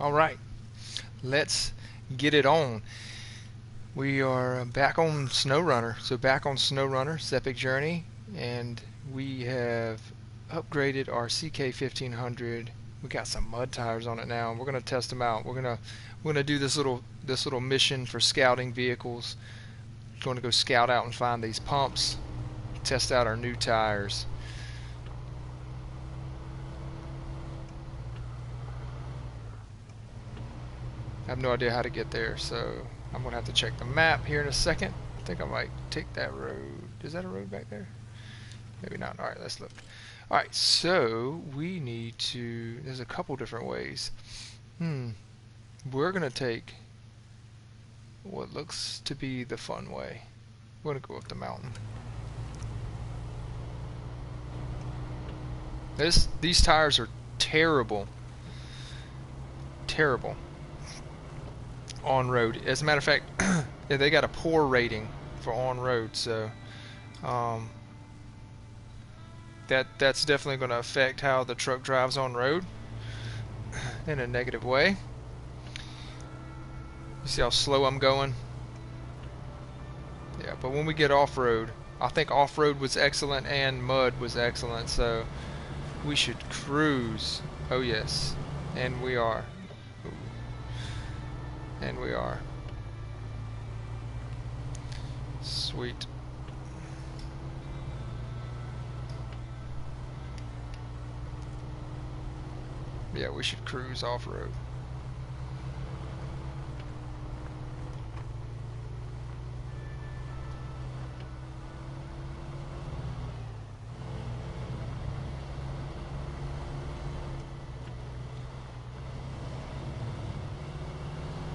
Alright, let's get it on. We are back on SnowRunner. So back on SnowRunner, EPiCJERNi, and we have upgraded our CK1500. We got some mud tires on it now, and we're gonna test them out. We're gonna do this little mission for scouting vehicles. We're going to go scout out and find these pumps, test out our new tires. I have no idea how to get there, so I'm gonna have to check the map here in a second. I think I might take that road. Is that a road back there? Maybe not. Alright, let's look. Alright, so we need to, there's a couple different ways. We're gonna take what looks to be the fun way. We're gonna go up the mountain. These tires are terrible. Terrible on road. As a matter of fact, yeah, they got a poor rating for on road, so that's definitely going to affect how the truck drives on road in a negative way. You see how slow I'm going? Yeah, but when we get off-road, I think off-road was excellent and mud was excellent, so we should cruise. Oh yes, and we are. And we are. Sweet. Yeah, we should cruise off-road.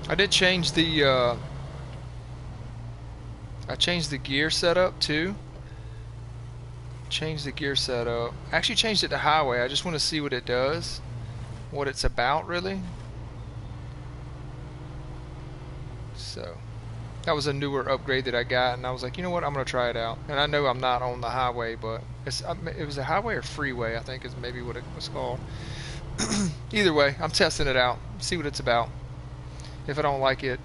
I did change the I changed the gear setup too. Changed the gear setup. I actually changed it to highway. I just want to see what it does, what it's about really. So that was a newer upgrade that I got, and I was like, you know what, I'm gonna try it out. And I know I'm not on the highway, but it was a highway or freeway, I think is maybe what it was called. Either way, I'm testing it out, see what it's about. If I don't like it,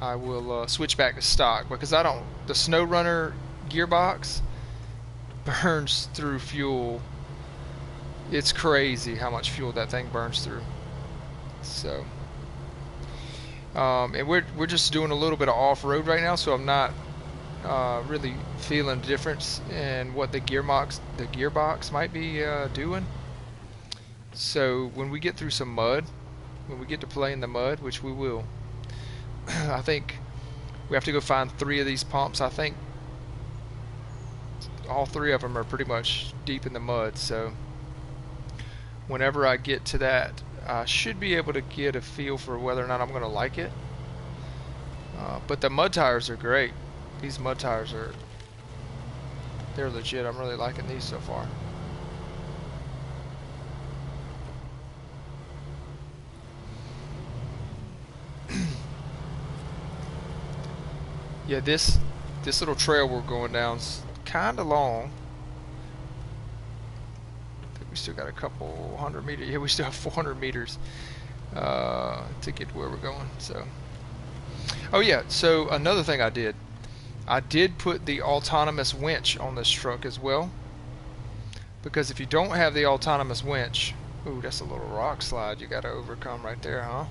I will switch back to stock, because the SnowRunner gearbox burns through fuel. It's crazy how much fuel that thing burns through. So, and we're just doing a little bit of off-road right now, so I'm not really feeling the difference in what the gearbox might be doing. So when we get through some mud, when we get to play in the mud, which we will, I think we have to go find 3 of these pumps. I think all 3 of them are pretty much deep in the mud, so whenever I get to that, I should be able to get a feel for whether or not I'm going to like it. But the mud tires are great. These mud tires they're legit. I'm really liking these so far. Yeah, this little trail we're going down's kind of long. I think we still got a couple hundred meters. Yeah, we still have 400 meters to get to where we're going. So, oh yeah. So another thing I did put the autonomous winch on this truck as well, because if you don't have the autonomous winch, ooh, that's a little rock slide you got to overcome right there, huh?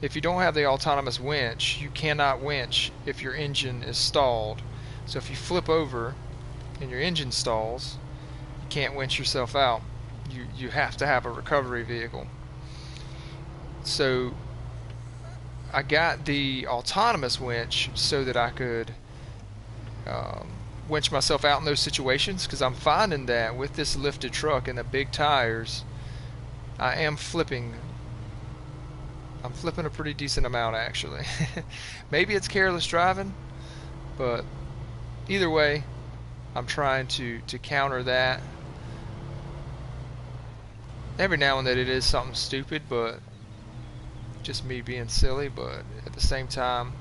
If you don't have the autonomous winch, you cannot winch if your engine is stalled. So if you flip over and your engine stalls, you can't winch yourself out. You have to have a recovery vehicle. So I got the autonomous winch so that I could winch myself out in those situations, because I'm finding that with this lifted truck and the big tires, I am flipping. I'm flipping a pretty decent amount actually. Maybe it's careless driving, but either way, I'm trying to counter that. Every now and then it is something stupid, but just me being silly. But at the same time,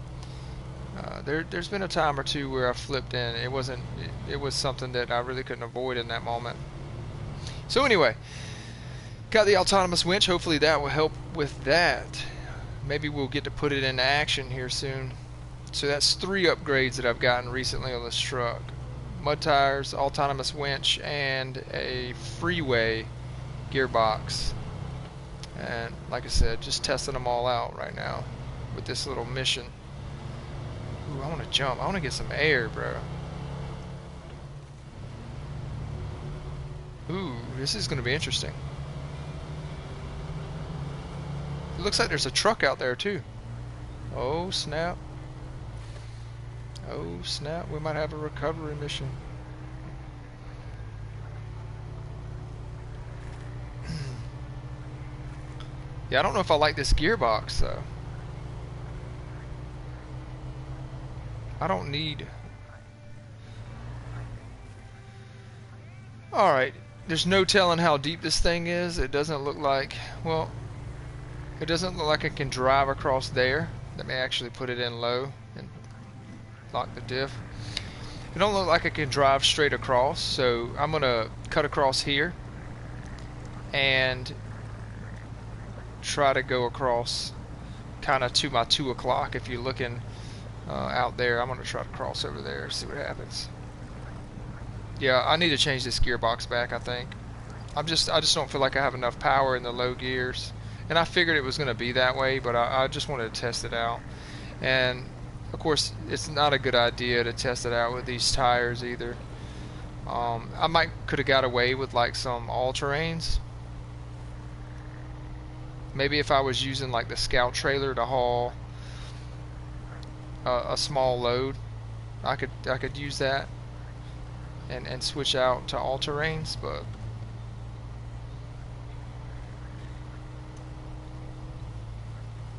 there's been a time or two where I flipped in. It was something that I really couldn't avoid in that moment. So anyway, Got the autonomous winch. Hopefully that will help with that. Maybe we'll get to put it into action here soon. So that's 3 upgrades that I've gotten recently on this truck. Mud tires, autonomous winch, and a freeway gearbox. And like I said, just testing them all out right now with this little mission. Ooh, I want to jump. I want to get some air, bro. Ooh, this is going to be interesting. It looks like there's a truck out there too. Oh snap. Oh snap, we might have a recovery mission. Yeah, I don't know if I like this gearbox though. I don't need... Alright, there's no telling how deep this thing is. It doesn't look like... Well, it doesn't look like I can drive across there. Let me actually put it in low and lock the diff. It don't look like I can drive straight across, so I'm gonna cut across here and try to go across kind of to my 2 o'clock. If you're looking out there, I'm gonna try to cross over there, see what happens. Yeah, I need to change this gearbox back, I think. I just don't feel like I have enough power in the low gears. And I figured it was going to be that way, but I just wanted to test it out. And of course, it's not a good idea to test it out with these tires either. I could have got away with like some all-terrains. Maybe if I was using like the scout trailer to haul a small load, I could use that and switch out to all-terrains, but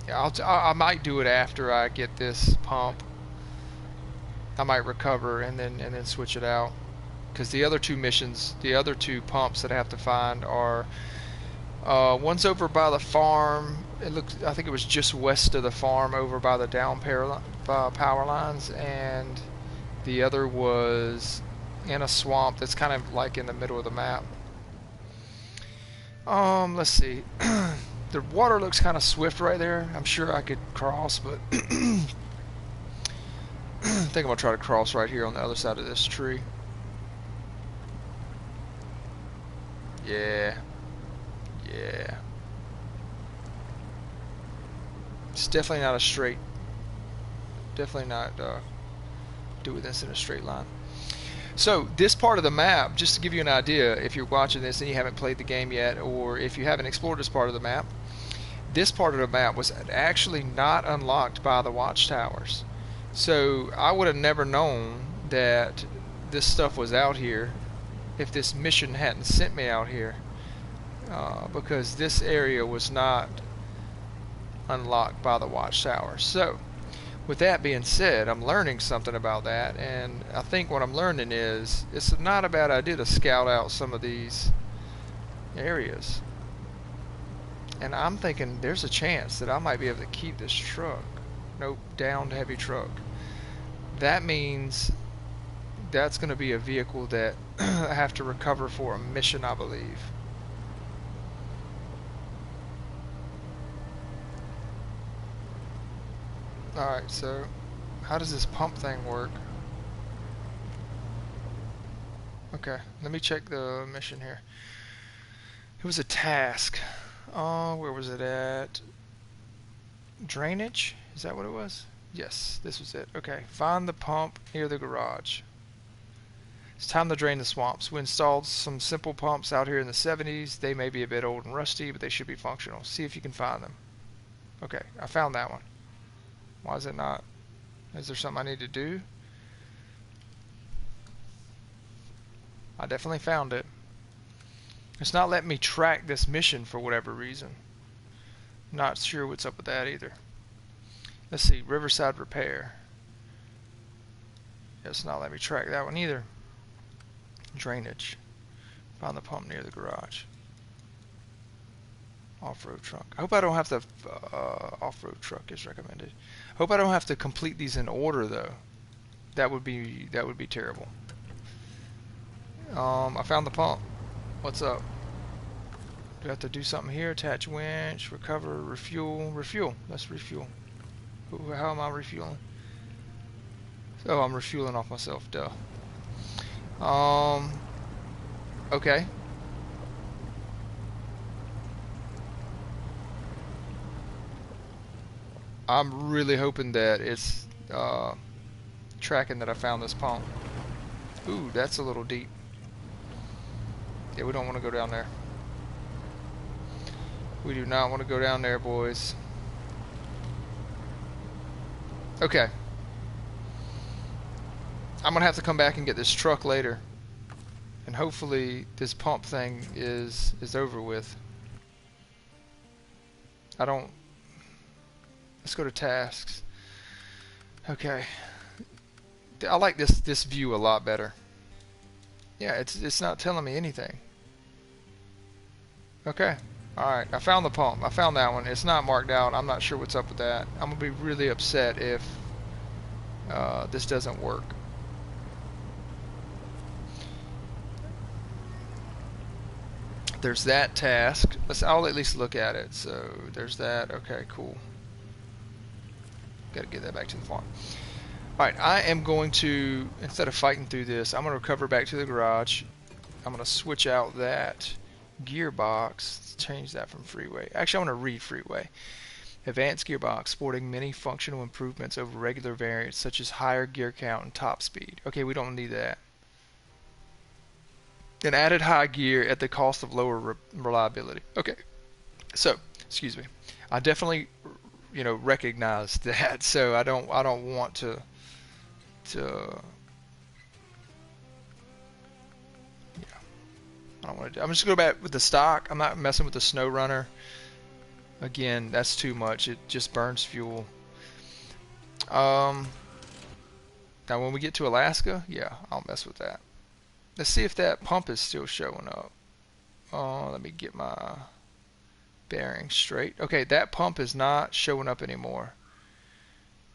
yeah, I might do it after I get this pump. I might recover and then switch it out, because the other 2 missions, the other 2 pumps that I have to find are one's over by the farm. It looks, I think it was just west of the farm, over by the down power lines, and the other was in a swamp that's kind of like in the middle of the map. Let's see. The water looks kind of swift right there. I'm sure I could cross, but I think I'm gonna try to cross right here on the other side of this tree. Yeah. Yeah. It's definitely not a straight. Definitely not doing this in a straight line. So this part of the map, just to give you an idea, if you're watching this and you haven't played the game yet, or if you haven't explored this part of the map, this part of the map was actually not unlocked by the watchtowers. So I would have never known that this stuff was out here if this mission hadn't sent me out here, because this area was not unlocked by the watchtower. So with that being said, I'm learning something about that, and I think what I'm learning is it's not a bad idea to scout out some of these areas. And I'm thinking there's a chance that I might be able to keep this truck. Nope, downed heavy truck. That means that's going to be a vehicle that I have to recover for a mission, I believe. Alright, so how does this pump thing work? Okay, let me check the mission here. It was a task. Oh, where was it at? Drainage? Is that what it was? Yes, this was it. Okay, find the pump near the garage. It's time to drain the swamps. We installed some simple pumps out here in the 70s. They may be a bit old and rusty, but they should be functional. See if you can find them. Okay, I found that one. Why is it not? Is there something I need to do? I definitely found it. It's not letting me track this mission for whatever reason. Not sure what's up with that either. Let's see, Riverside Repair. It's not letting me track that one either. Drainage. Find the pump near the garage. Off-road truck. I hope I don't have to. Off-road truck is recommended. Hope I don't have to complete these in order though. That would be terrible. I found the pump. What's up? Do I have to do something here? Attach winch, recover, refuel, refuel. Let's refuel. How am I refueling? Oh, I'm refueling off myself, duh. Okay. I'm really hoping that it's tracking that I found this pump. Ooh, that's a little deep. Yeah, we don't want to go down there. We do not want to go down there, boys. Okay. I'm gonna have to come back and get this truck later, and hopefully this pump thing is over with. I don't. Let's go to tasks. Okay. I like this view a lot better. Yeah, it's not telling me anything. Okay. Alright, I found the pump. I found that one. It's not marked out. I'm not sure what's up with that. I'm gonna be really upset if this doesn't work. There's that task. I'll at least look at it. So there's that. Okay, cool. Got to get that back to the farm. Alright, I am going to, instead of fighting through this, I'm going to recover back to the garage. I'm going to switch out that gearbox. Let's change that from freeway. Actually, I'm going to read freeway. Advanced gearbox, sporting many functional improvements over regular variants, such as higher gear count and top speed. Okay, we don't need that. And added high gear at the cost of lower reliability. Okay, so, excuse me. I definitely, recognize that, so I don't want to yeah, I don't want to. I'm just gonna go back with the stock. I'm not messing with the SnowRunner. Again, that's too much. It just burns fuel. Now when we get to Alaska, yeah, I'll mess with that. Let's see if that pump is still showing up. Let me get my bearings straight. Okay, that pump is not showing up anymore.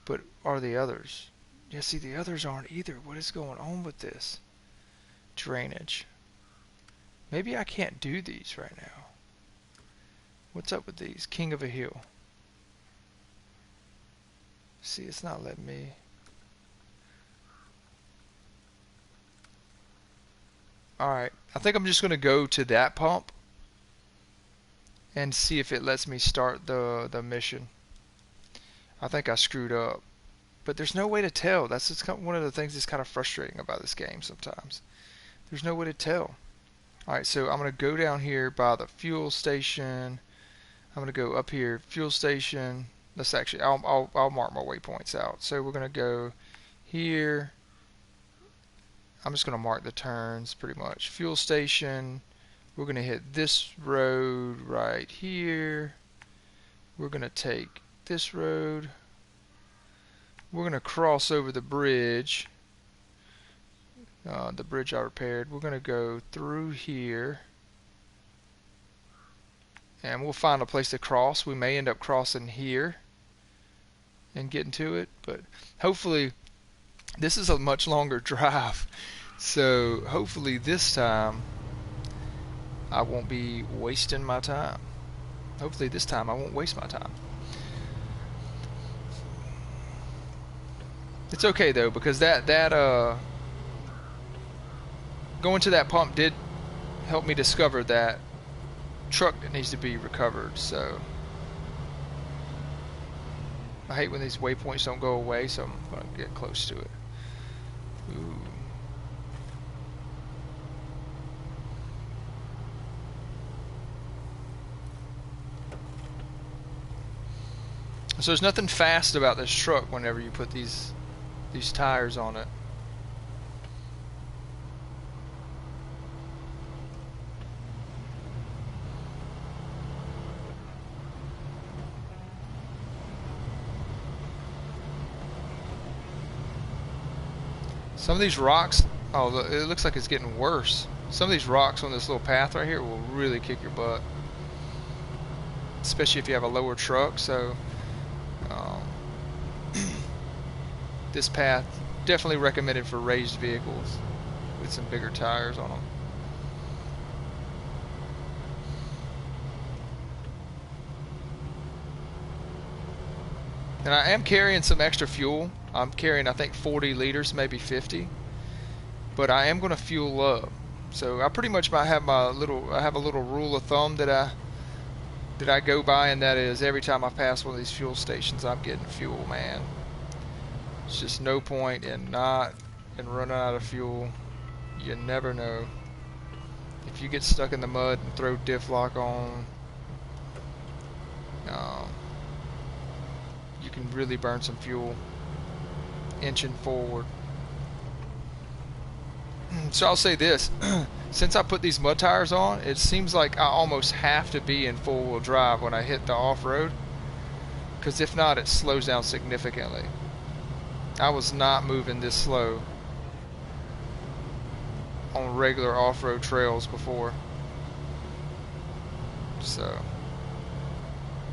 But are the others? Yeah, see, the others aren't either. What is going on with this? Drainage. Maybe I can't do these right now. What's up with these? King of a Hill. See, it's not letting me. Alright, I think I'm just going to go to that pump and see if it lets me start the mission. I think I screwed up. But there's no way to tell. That's just one of the things that's kind of frustrating about this game sometimes. There's no way to tell. Alright, so I'm going to go down here by the fuel station. I'm going to go up here, fuel station. Let's actually, I'll mark my waypoints out. So we're going to go here. I'm just going to mark the turns pretty much. Fuel station. We're going to hit this road right here. We're going to take this road. We're going to cross over the bridge. The bridge I repaired. We're going to go through here. And we'll find a place to cross. We may end up crossing here and getting to it. But hopefully, this is a much longer drive. So hopefully this time I won't be wasting my time. Hopefully this time I won't waste my time. It's okay though, because that going to that pump did help me discover that truck that needs to be recovered. So I hate when these waypoints don't go away, so I'm gonna get close to it. Ooh. So there's nothing fast about this truck whenever you put these tires on it. Some of these rocks, oh, it looks like it's getting worse. Some of these rocks on this little path right here will really kick your butt, especially if you have a lower truck. So this path definitely recommended for raised vehicles with some bigger tires on them. And I am carrying some extra fuel. I'm carrying, I think, 40 liters, maybe 50. But I am going to fuel up. So I pretty much might have my little, I have a little rule of thumb that I go by, and that is every time I pass one of these fuel stations, I'm getting fuel, man. It's just no point in running out of fuel. You never know. If you get stuck in the mud and throw diff lock on, you can really burn some fuel inching forward. So I'll say this, since I put these mud tires on, it seems like I almost have to be in four-wheel drive when I hit the off-road, because if not, it slows down significantly. I was not moving this slow on regular off-road trails before, so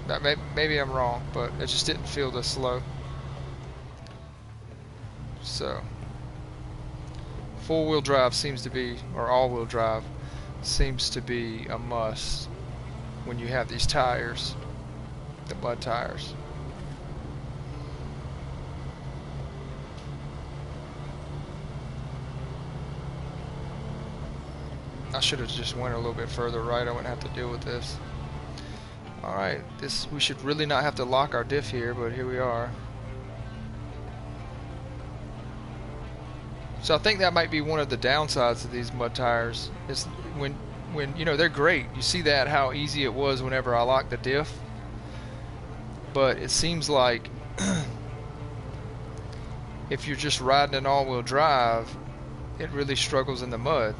that maybe I'm wrong, but it just didn't feel this slow. So four-wheel drive seems to be, or all-wheel drive seems to be a must when you have these tires, the mud tires. I should have just went a little bit further right. I wouldn't have to deal with this. Alright, we should really not have to lock our diff here, but here we are. So I think that might be one of the downsides of these mud tires, is when you know, they're great. You see that, how easy it was whenever I locked the diff. But it seems like if you're just riding an all-wheel drive, it really struggles in the mud.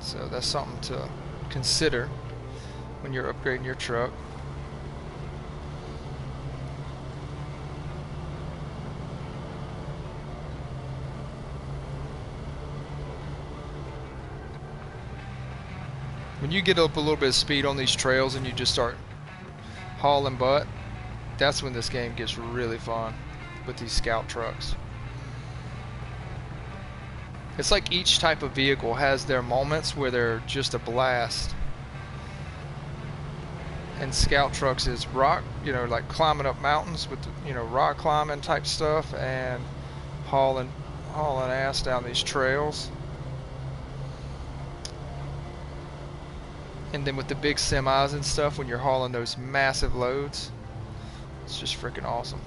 So that's something to consider when you're upgrading your truck. When you get up a little bit of speed on these trails and you just start hauling butt, that's when this game gets really fun with these scout trucks. It's like each type of vehicle has their moments where they're just a blast. And scout trucks is rock, you know, like climbing up mountains with, you know, rock climbing type stuff, and hauling ass down these trails. And then with the big semis and stuff, when you're hauling those massive loads, it's just freaking awesome.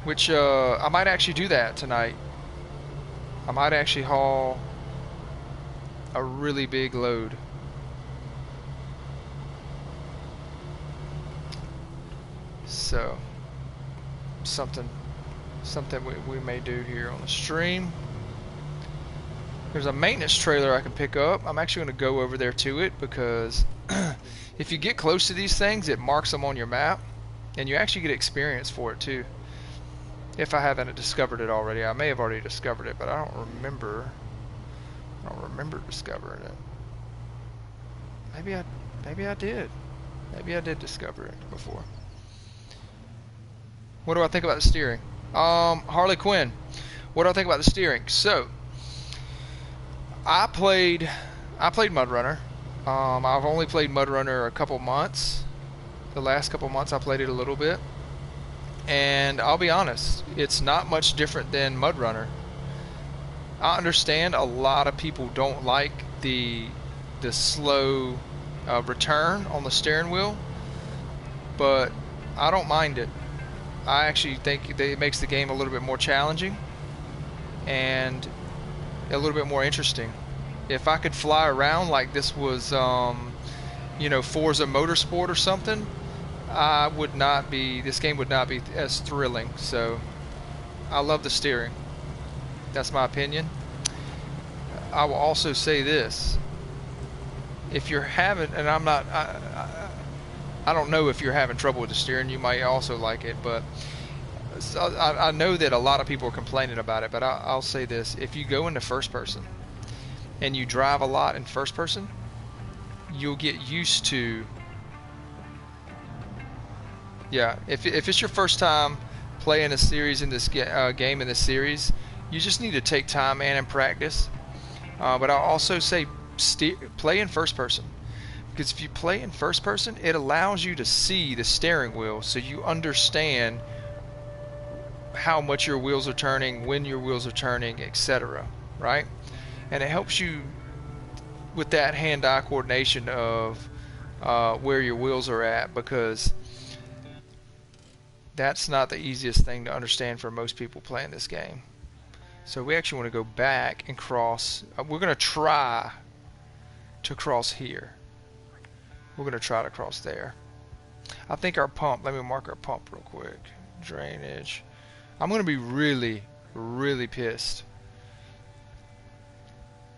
Which I might actually do that tonight. I might actually haul a really big load. So something we may do here on the stream. There's a maintenance trailer I can pick up. I'm actually going to go over there to it, because if you get close to these things, it marks them on your map, and you actually get experience for it too. If I haven't discovered it already. I may have already discovered it, but I don't remember discovering it. Maybe I did. Maybe I did discover it before. What do I think about the steering? Harley Quinn. What do I think about the steering? So I played MudRunner. I've only played MudRunner a couple months. The last couple months I played it a little bit. And I'll be honest, it's not much different than MudRunner. I understand a lot of people don't like the slow return on the steering wheel, but I don't mind it. I actually think that it makes the game a little bit more challenging and a little bit more interesting. If I could fly around like this was, you know, Forza Motorsport or something, this game would not be as thrilling. So I love the steering. That's my opinion. I will also say this: if you're having, and I don't know if you're having trouble with the steering, you might also like it, but I know that a lot of people are complaining about it, but I'll say this: if you go into first person and you drive a lot in first person, you'll get used to, yeah, if it's your first time playing a series in this game in this series, you just need to take time and practice. But I'll also say play in first person. Because if you play in first person, it allows you to see the steering wheel, so you understand how much your wheels are turning, when your wheels are turning, etc. Right? And it helps you with that hand-eye coordination of where your wheels are at, because that's not the easiest thing to understand for most people playing this game. So we actually want to go back and cross. We're going to try to cross here. We're going to try to cross there. I think our pump, let me mark our pump real quick. Drainage. I'm going to be really, really pissed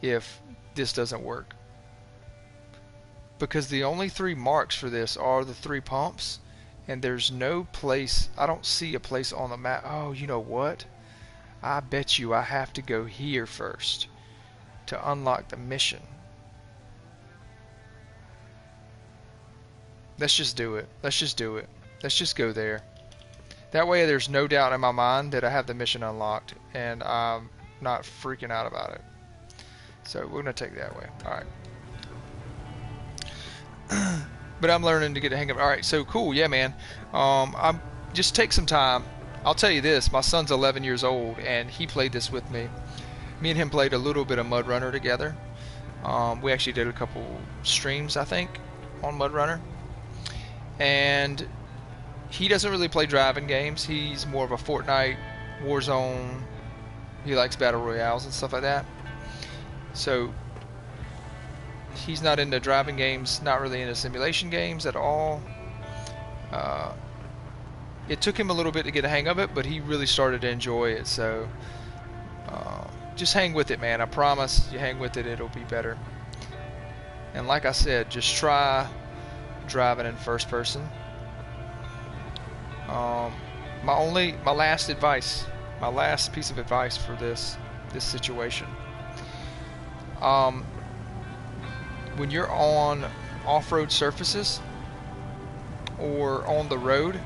if this doesn't work. Because the only 3 marks for this are the 3 pumps, and there's no place, I don't see a place on the map. Oh, you know what? I bet you I have to go here first to unlock the mission. Let's just do it. Let's just do it. Let's just go there. That way there's no doubt in my mind that I have the mission unlocked, and I'm not freaking out about it. So we're going to take that way. Alright. But I'm learning to get the hang of it. Alright, so cool. Yeah, man. I'm just take some time. I'll tell you this. My son's 11 years old, and he played this with me. Me and him played a little bit of Mud Runner together. We actually did a couple streams, I think, on Mud Runner. And he doesn't really play driving games. He's more of a Fortnite, Warzone. He likes battle royales and stuff like that. So he's not into driving games, not really into simulation games at all. It took him a little bit to get a hang of it, but he really started to enjoy it. So just hang with it, man. I promise you hang with it, it'll be better. And like I said, just try driving in first person. My last advice, my last piece of advice for this situation. When you're on off-road surfaces or on the road,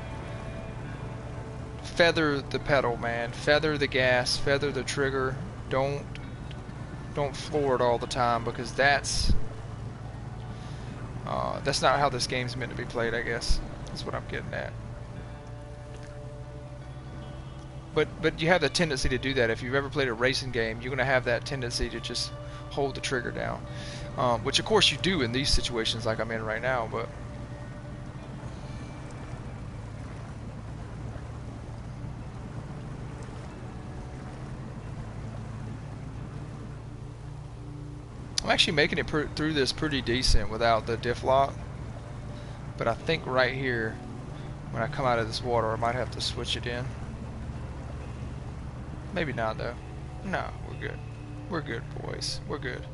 feather the pedal, man. Feather the gas, feather the trigger. Don't floor it all the time, because that's not how this game's meant to be played, I guess. That's what I'm getting at. But you have the tendency to do that. If you've ever played a racing game, you're going to have that tendency to just hold the trigger down. Which of course you do in these situations like I'm in right now, but I'm actually making it through this pretty decent without the diff lock. But I think right here, when I come out of this water, I might have to switch it in. Maybe not though. No, we're good. We're good, boys. We're good.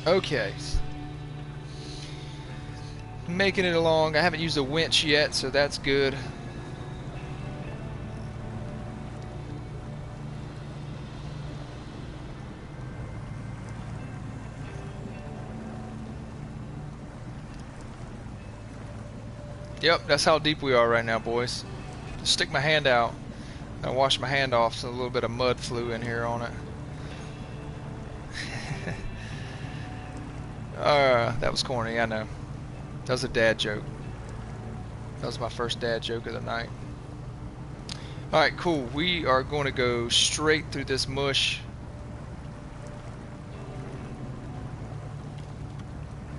Okay. Making it along. I haven't used a winch yet, so that's good. Yep, that's how deep we are right now, boys. Just stick my hand out and wash my hand off so a little bit of mud flew in here on it. That was corny, I know. That was a dad joke. That was my first dad joke of the night. Alright, cool. We are going to go straight through this mush.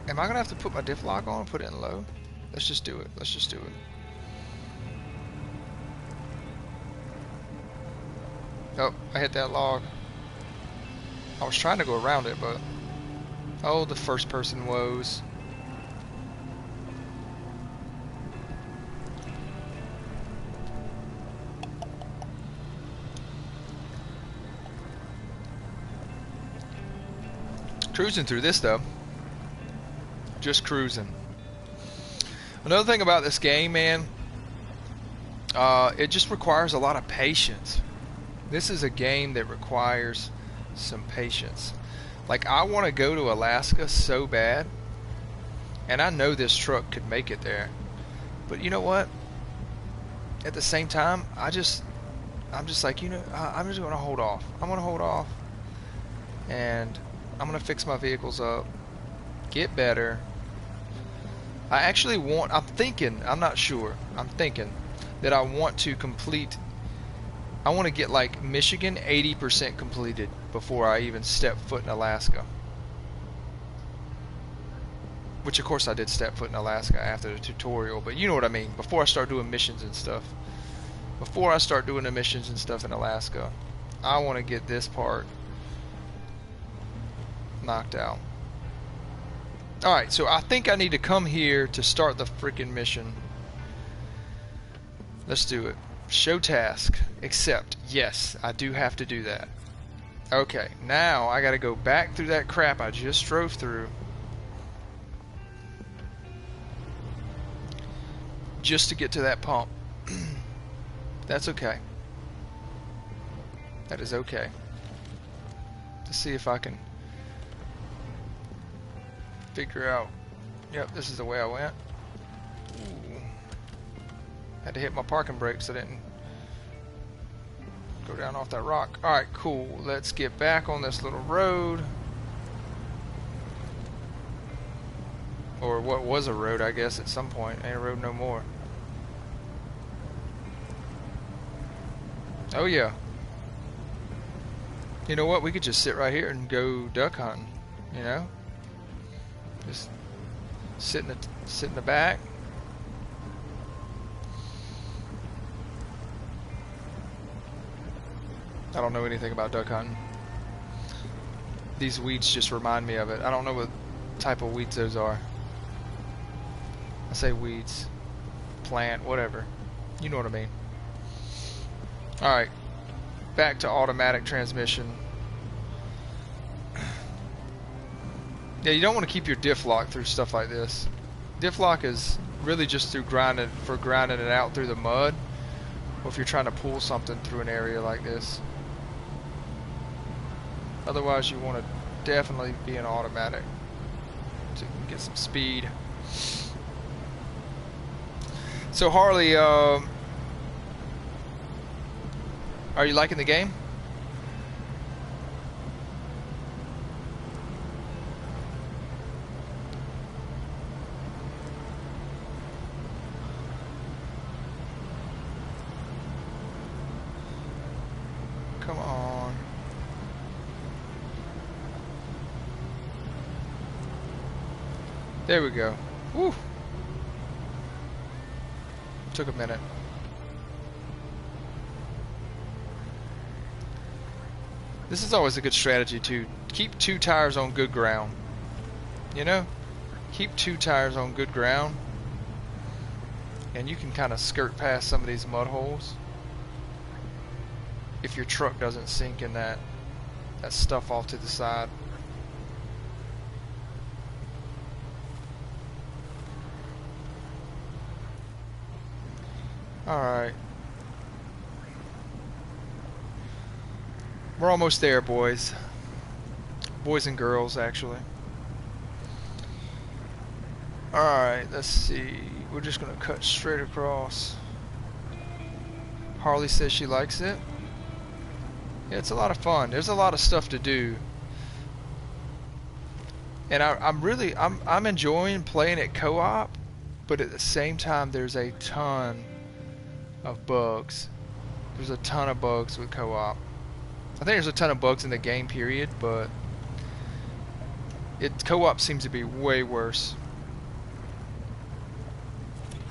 Am I going to have to put my diff lock on and put it in low? Let's just do it. Let's just do it. Oh, I hit that log. I was trying to go around it, but... Oh, the first person woes. Cruising through this, though. Just cruising. Another thing about this game, man, it just requires a lot of patience. This is a game that requires some patience. Like, I want to go to Alaska so bad, and I know this truck could make it there. But you know what? At the same time, I'm just like, you know, I'm just going to hold off. I'm going to hold off. and I'm gonna fix my vehicles up, get better. I'm thinking, I'm not sure, I'm thinking that I want to get like Michigan 80% completed before I even step foot in Alaska. Which of course I did step foot in Alaska after the tutorial, but you know what I mean, before I start doing missions and stuff. Before I start doing the missions and stuff in Alaska, I want to get this part knocked out. Alright, so I think I need to come here to start the freaking mission. Let's do it. Show task. Accept. Yes, I do have to do that. Okay, now I gotta go back through that crap I just drove through. Just to get to that pump. That's okay. That is okay. Let's see if I can figure out. Yep, this is the way I went. Ooh. Had to hit my parking brakes so I didn't go down off that rock. Alright, cool. Let's get back on this little road. Or what was a road, I guess, at some point. Ain't a road no more. Oh yeah. You know what? We could just sit right here and go duck hunting. You know? Just sit in the back. I don't know anything about duck hunting. These weeds just remind me of it. I don't know what type of weeds those are. I say weeds, plant, whatever. You know what I mean. Alright, back to automatic transmission. Yeah, you don't want to keep your diff lock through stuff like this. Diff lock is really just through grinding it out through the mud, or if you're trying to pull something through an area like this. Otherwise, you want to definitely be an automatic so you can get some speed. So Harley, are you liking the game? Come on. There we go. Woo. Took a minute. This is always a good strategy to keep 2 tires on good ground. You know? Keep 2 tires on good ground, and you can kind of skirt past some of these mud holes if your truck doesn't sink in that stuff off to the side. Alright. We're almost there, boys. Boys and girls, actually. Alright, let's see. We're just gonna cut straight across. Harley says she likes it. Yeah, it's a lot of fun. There's a lot of stuff to do. And I'm enjoying playing it co-op, but at the same time there's a ton of bugs. There's a ton of bugs with co-op. I think there's a ton of bugs in the game, period, but co-op seems to be way worse.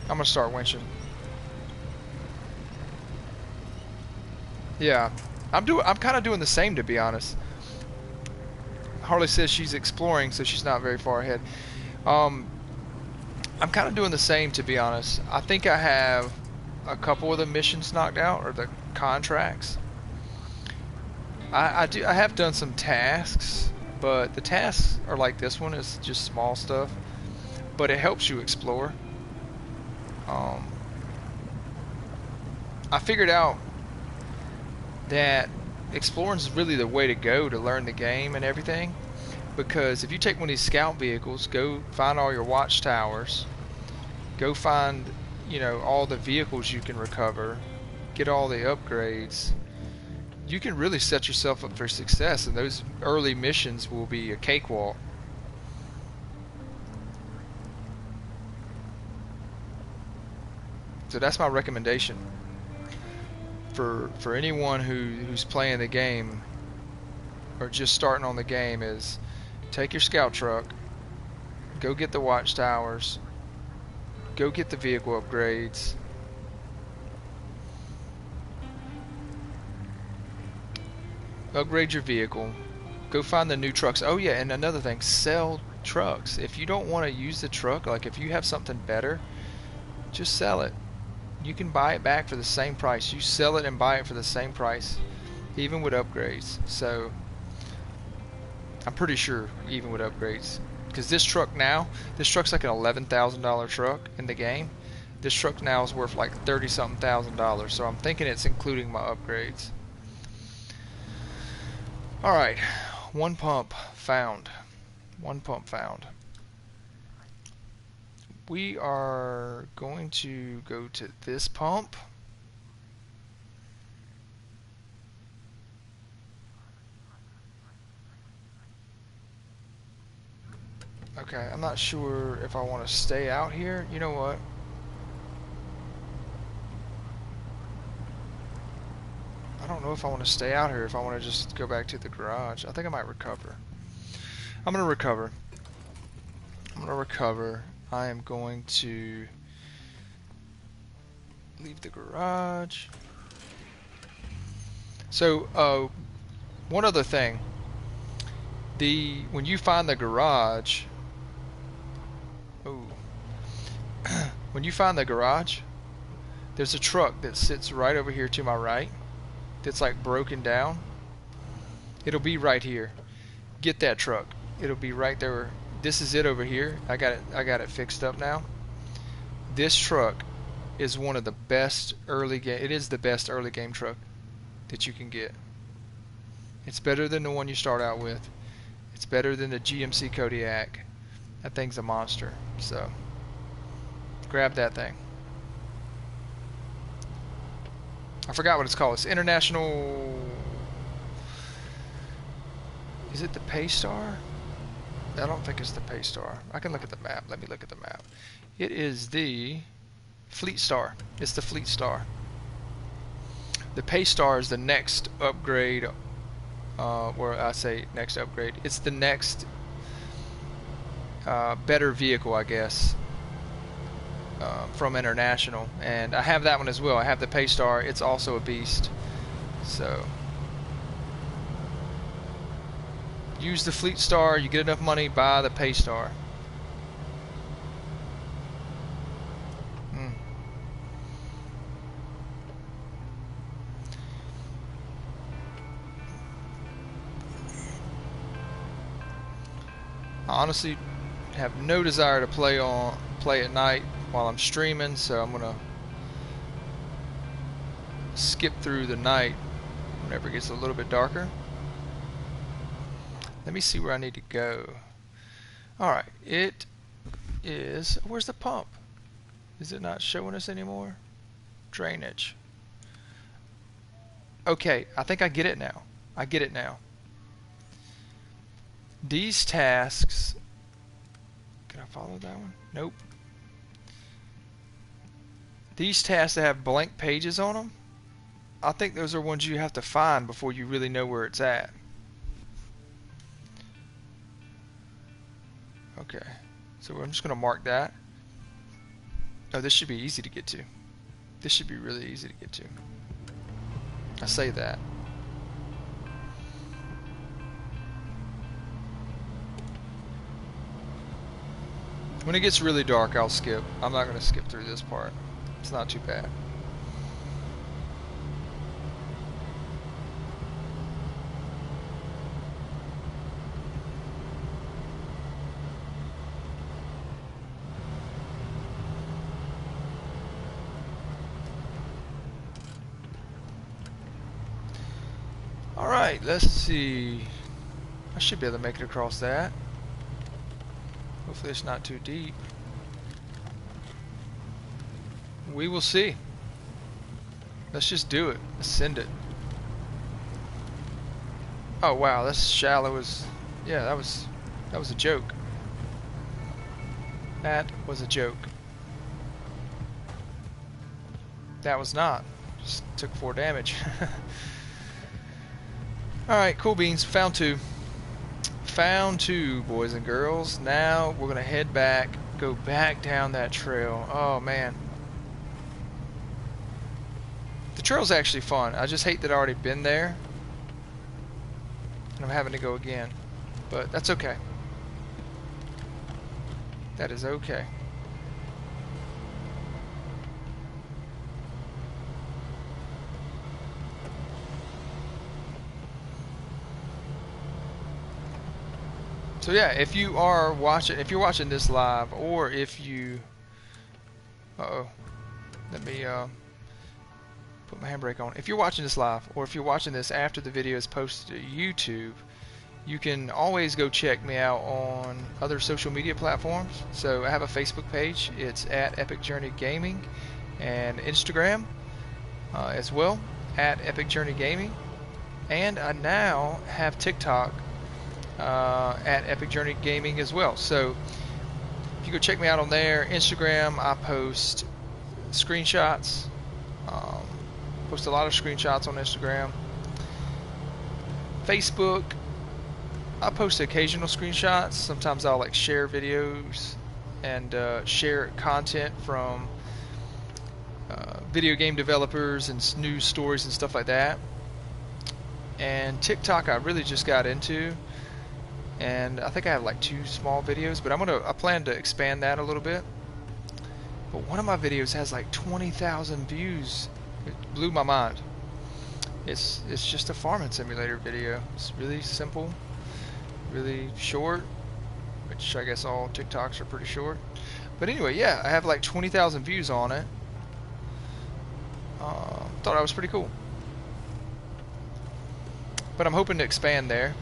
I'm gonna start winching. Yeah, I'm kind of doing the same, to be honest. Harley says she's exploring, so she's not very far ahead. I'm kind of doing the same, to be honest. I think I have a couple of the missions knocked out, or the contracts. I have done some tasks, but the tasks are like this one, is just small stuff, but it helps you explore. I figured out that exploring is really the way to go to learn the game and everything, because if you take one of these scout vehicles, go find all your watchtowers, go find, you know, all the vehicles you can recover, get all the upgrades, you can really set yourself up for success, and those early missions will be a cakewalk. So that's my recommendation for anyone who's playing the game or just starting on the game is take your scout truck, go get the watchtowers, go get the vehicle upgrades, upgrade your vehicle, go find the new trucks. Oh yeah, and another thing, sell trucks. If you don't want to use the truck, like if you have something better, just sell it. You can buy it back for the same price. You sell it and buy it for the same price, even with upgrades. So I'm pretty sure even with upgrades, because this truck's like an $11,000 truck in the game. This truck now is worth like $30-something thousand. So I'm thinking it's including my upgrades. All right, one pump found. One pump found. We are going to go to this pump. Okay, I'm not sure if I want to stay out here. You know what? I don't know if I want to stay out here, if I want to just go back to the garage. I think I might recover. I'm going to recover. I am going to leave the garage. So, one other thing. When you find the garage, when you find the garage, there's a truck that sits right over here to my right. That's like broken down. It'll be right here. Get that truck. It'll be right there. This is it over here. I got it fixed up now. This truck is one of the best early game. It is the best early game truck that you can get. It's better than the one you start out with. It's better than the GMC Kodiak. That thing's a monster. So grab that thing. I forgot what it's called. It's International. Is it the Paystar? I don't think it's the Paystar. I can look at the map. Let me look at the map. It is the Fleet Star. It's the Fleet Star. The Paystar is the next upgrade. Where I say next upgrade. It's the next better vehicle, I guess, from International. And I have that one as well. I have the Paystar. It's also a beast. So use the Fleet Star, you get enough money, buy the Paystar. I honestly have no desire to play at night while I'm streaming, so I'm gonna skip through the night whenever it gets a little bit darker. Let me see where I need to go. Alright, it is... Where's the pump? Is it not showing us anymore? Drainage. Okay, I think I get it now. These tasks... Can I follow that one? Nope. These tasks that have blank pages on them, I think those are ones you have to find before you really know where it's at. Okay, so I'm just going to mark that. Oh, this should be easy to get to. This should be really easy to get to. I say that. When it gets really dark, I'll skip. I'm not going to skip through this part. It's not too bad. Alright, let's see. I should be able to make it across that. Hopefully it's not too deep. We will see. Let's just do it. Let's send it. Oh wow, that's shallow as... Yeah, that was a joke. That was a joke. That was not. Just took 4 damage. Alright, cool beans. Found 2. Found 2, boys and girls. Now we're gonna head back, go back down that trail. Oh man. The trail's actually fun. I just hate that I've already been there. And I'm having to go again. But that's okay. That is okay. So yeah, if you're watching this live, or if you, let me put my handbrake on. If you're watching this live, or if you're watching this after the video is posted to YouTube, you can always go check me out on other social media platforms. So I have a Facebook page. It's at EPiCJERNi Gaming, and Instagram as well at EPiCJERNi Gaming, and I now have TikTok at EPiCJERNi Gaming as well. So if you go check me out on there, Instagram, I post screenshots. Post a lot of screenshots on Instagram. Facebook, I post occasional screenshots. Sometimes I'll like share videos and share content from video game developers and news stories and stuff like that. And TikTok I really just got into, and I think I have like 2 small videos, but I plan to expand that a little bit. But one of my videos has like 20,000 views. It blew my mind. It's just a farming simulator video. It's really simple, really short, which I guess all TikToks are pretty short. But anyway, yeah, I have like 20,000 views on it. Thought that was pretty cool. But I'm hoping to expand there.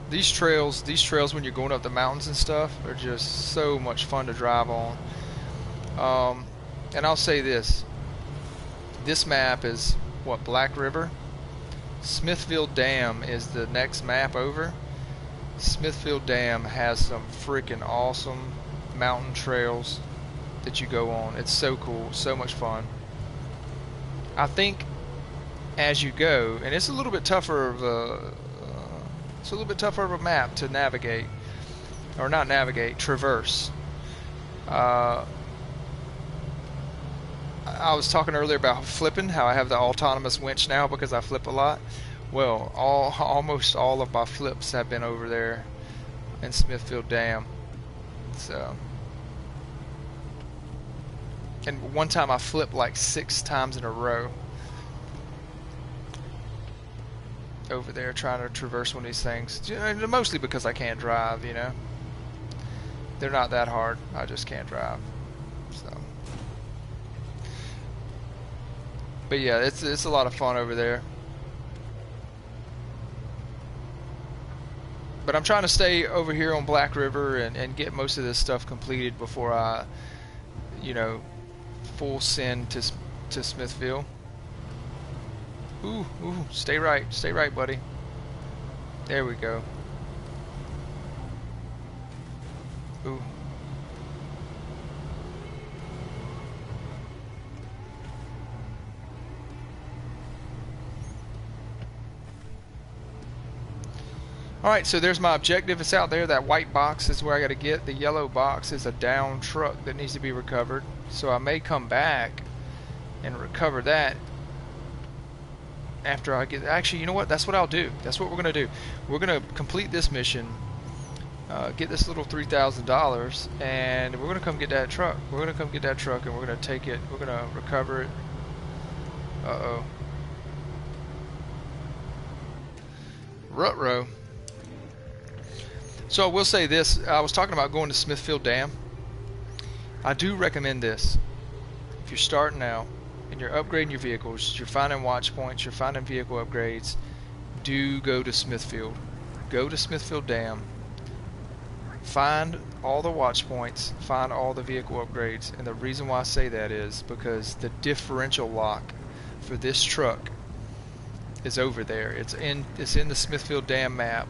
These trails when you're going up the mountains and stuff are just so much fun to drive on. And I'll say this map is what, Black River? Smithfield Dam is the next map over. Smithfield Dam has some freaking awesome mountain trails that you go on. It's so cool, so much fun. I think as you go, and it's a little bit tougher of a map to navigate, or not navigate, traverse. I was talking earlier about flipping, how I have the autonomous winch now because I flip a lot. Well, almost all of my flips have been over there in Smithfield Dam. So, and one time I flipped like 6 times in a row over there trying to traverse one of these things. Mostly because I can't drive, you know. They're not that hard. I just can't drive. So, but yeah, it's a lot of fun over there. But I'm trying to stay over here on Black River and get most of this stuff completed before I, you know, full send to Smithfield. Ooh, stay right, buddy. There we go. Ooh. Alright, so there's my objective. It's out there. That white box is where I got to get. The yellow box is a down truck that needs to be recovered. So I may come back and recover that after I get... Actually, you know what? That's what I'll do. That's what we're going to do. We're going to complete this mission, get this little $3,000, and we're going to come get that truck. We're going to come get that truck, and we're going to take it. We're going to recover it. Uh-oh. Ruh-roh. So I will say this. I was talking about going to Smithfield Dam. I do recommend this. If you're starting out and you're upgrading your vehicles, you're finding watch points, you're finding vehicle upgrades, do go to Smithfield. Go to Smithfield Dam. find all the watch points, find all the vehicle upgrades, and the reason why I say that is because the differential lock for this truck is over there. It's in the Smithfield Dam map,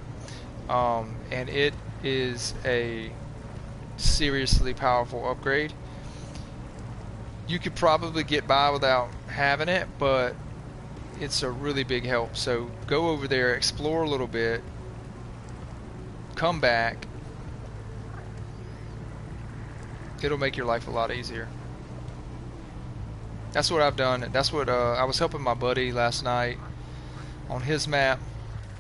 and it is a seriously powerful upgrade. You could probably get by without having it, but it's a really big help. So go over there, explore a little bit, come back. It'll make your life a lot easier. That's what I've done. That's what I was helping my buddy last night on his map,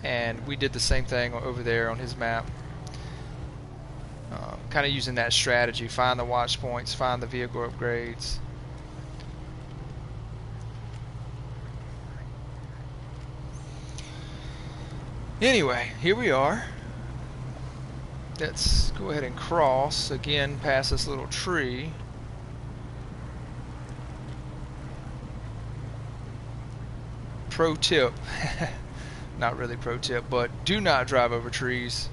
and we did the same thing over there on his map. Kind of using that strategy: find the watch points, find the vehicle upgrades. Anyway, here we are. Let's go ahead and cross again past this little tree. Pro tip, not really pro tip, but do not drive over trees.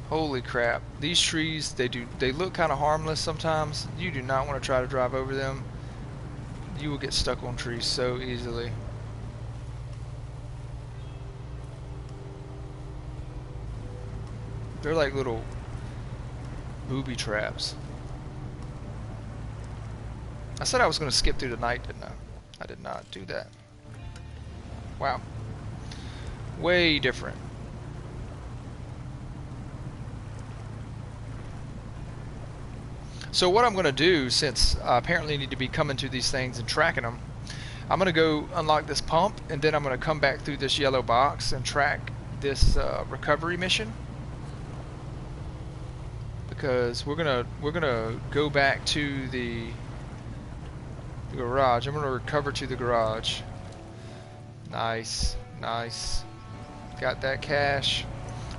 Holy crap, these trees, they look kind of harmless sometimes. You do not want to try to drive over them. You will get stuck on trees so easily. They're like little booby traps. I said I was going to skip through the night, didn't I? I did not do that. Wow. Way different. So what I'm going to do, since I apparently need to be coming to these things and tracking them, I'm going to go unlock this pump, and then I'm going to come back through this yellow box and track this recovery mission. Because we're gonna go back to the garage. I'm gonna recover to the garage. Nice, nice. Got that cash.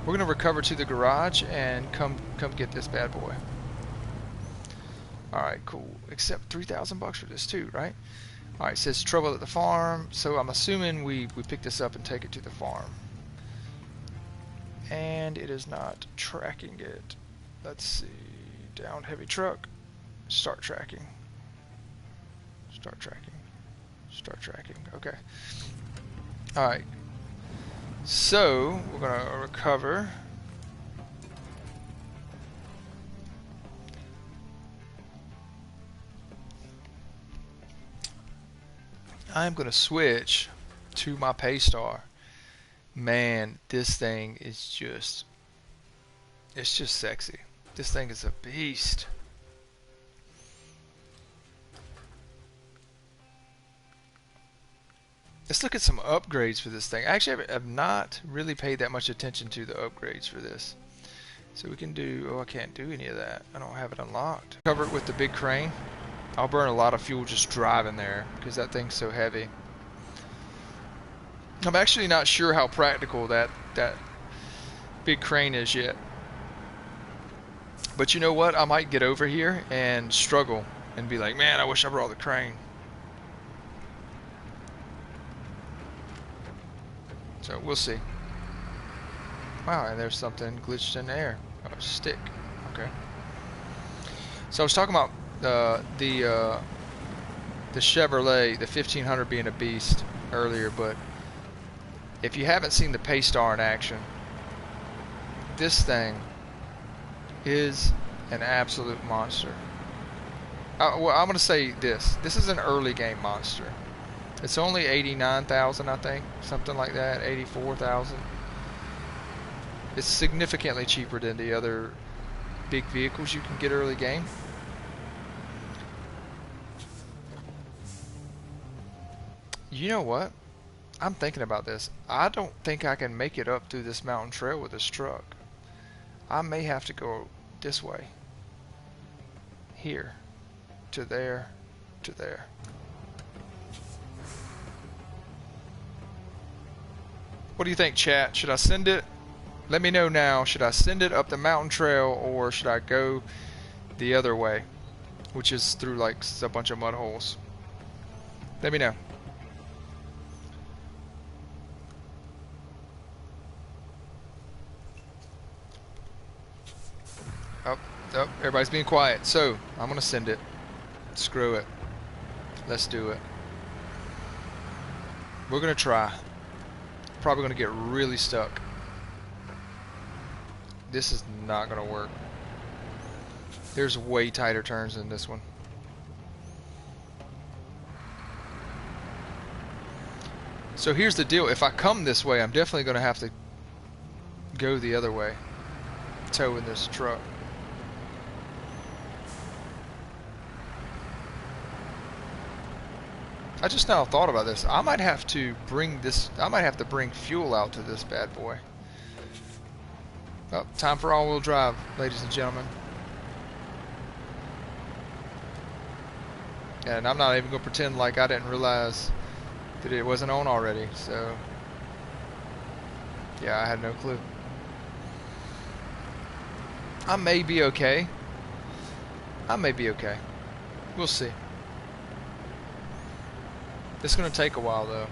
We're gonna recover to the garage and come get this bad boy. All right, cool. Except $3,000 for this too, right? All right, it says trouble at the farm. So I'm assuming we pick this up and take it to the farm. And it is not tracking it. Let's see, down heavy truck, start tracking, start tracking, start tracking, okay. Alright, so we're going to recover. I'm going to switch to my Paystar. Man, this thing is just, it's just sexy. This thing is a beast. Let's look at some upgrades for this thing. Actually, I have not really paid that much attention to the upgrades for this. So we can do, oh, I can't do any of that. I don't have it unlocked. Cover it with the big crane. I'll burn a lot of fuel just driving there because that thing's so heavy. I'm actually not sure how practical that big crane is yet. But you know what? I might get over here and struggle and be like, man, I wish I brought the crane. So we'll see. Wow, and there's something glitched in the air. Oh, a stick. Okay. So I was talking about the Chevrolet, the 1500 being a beast earlier, but if you haven't seen the Paystar in action, this thing is an absolute monster. Well, I'm going to say this. This is an early game monster. It's only 89,000, I think, something like that, 84,000. It's significantly cheaper than the other big vehicles you can get early game. You know what? I'm thinking about this. I don't think I can make it up through this mountain trail with this truck. I may have to go this way. Here. To there. To there. What do you think, chat? Should I send it? Let me know now. Should I send it up the mountain trail or should I go the other way? Which is through like a bunch of mud holes. Let me know. Oh, oh, everybody's being quiet. So, I'm going to send it. Screw it. Let's do it. We're going to try. Probably going to get really stuck. This is not going to work. There's way tighter turns than this one. So here's the deal. If I come this way, I'm definitely going to have to go the other way. Towing this truck. I just now thought about this. I might have to bring fuel out to this bad boy. Oh, time for all-wheel drive, ladies and gentlemen. And I'm not even going to pretend like I didn't realize that it wasn't on already. So, yeah, I had no clue. I may be okay. I may be okay. We'll see. It's going to take a while, though.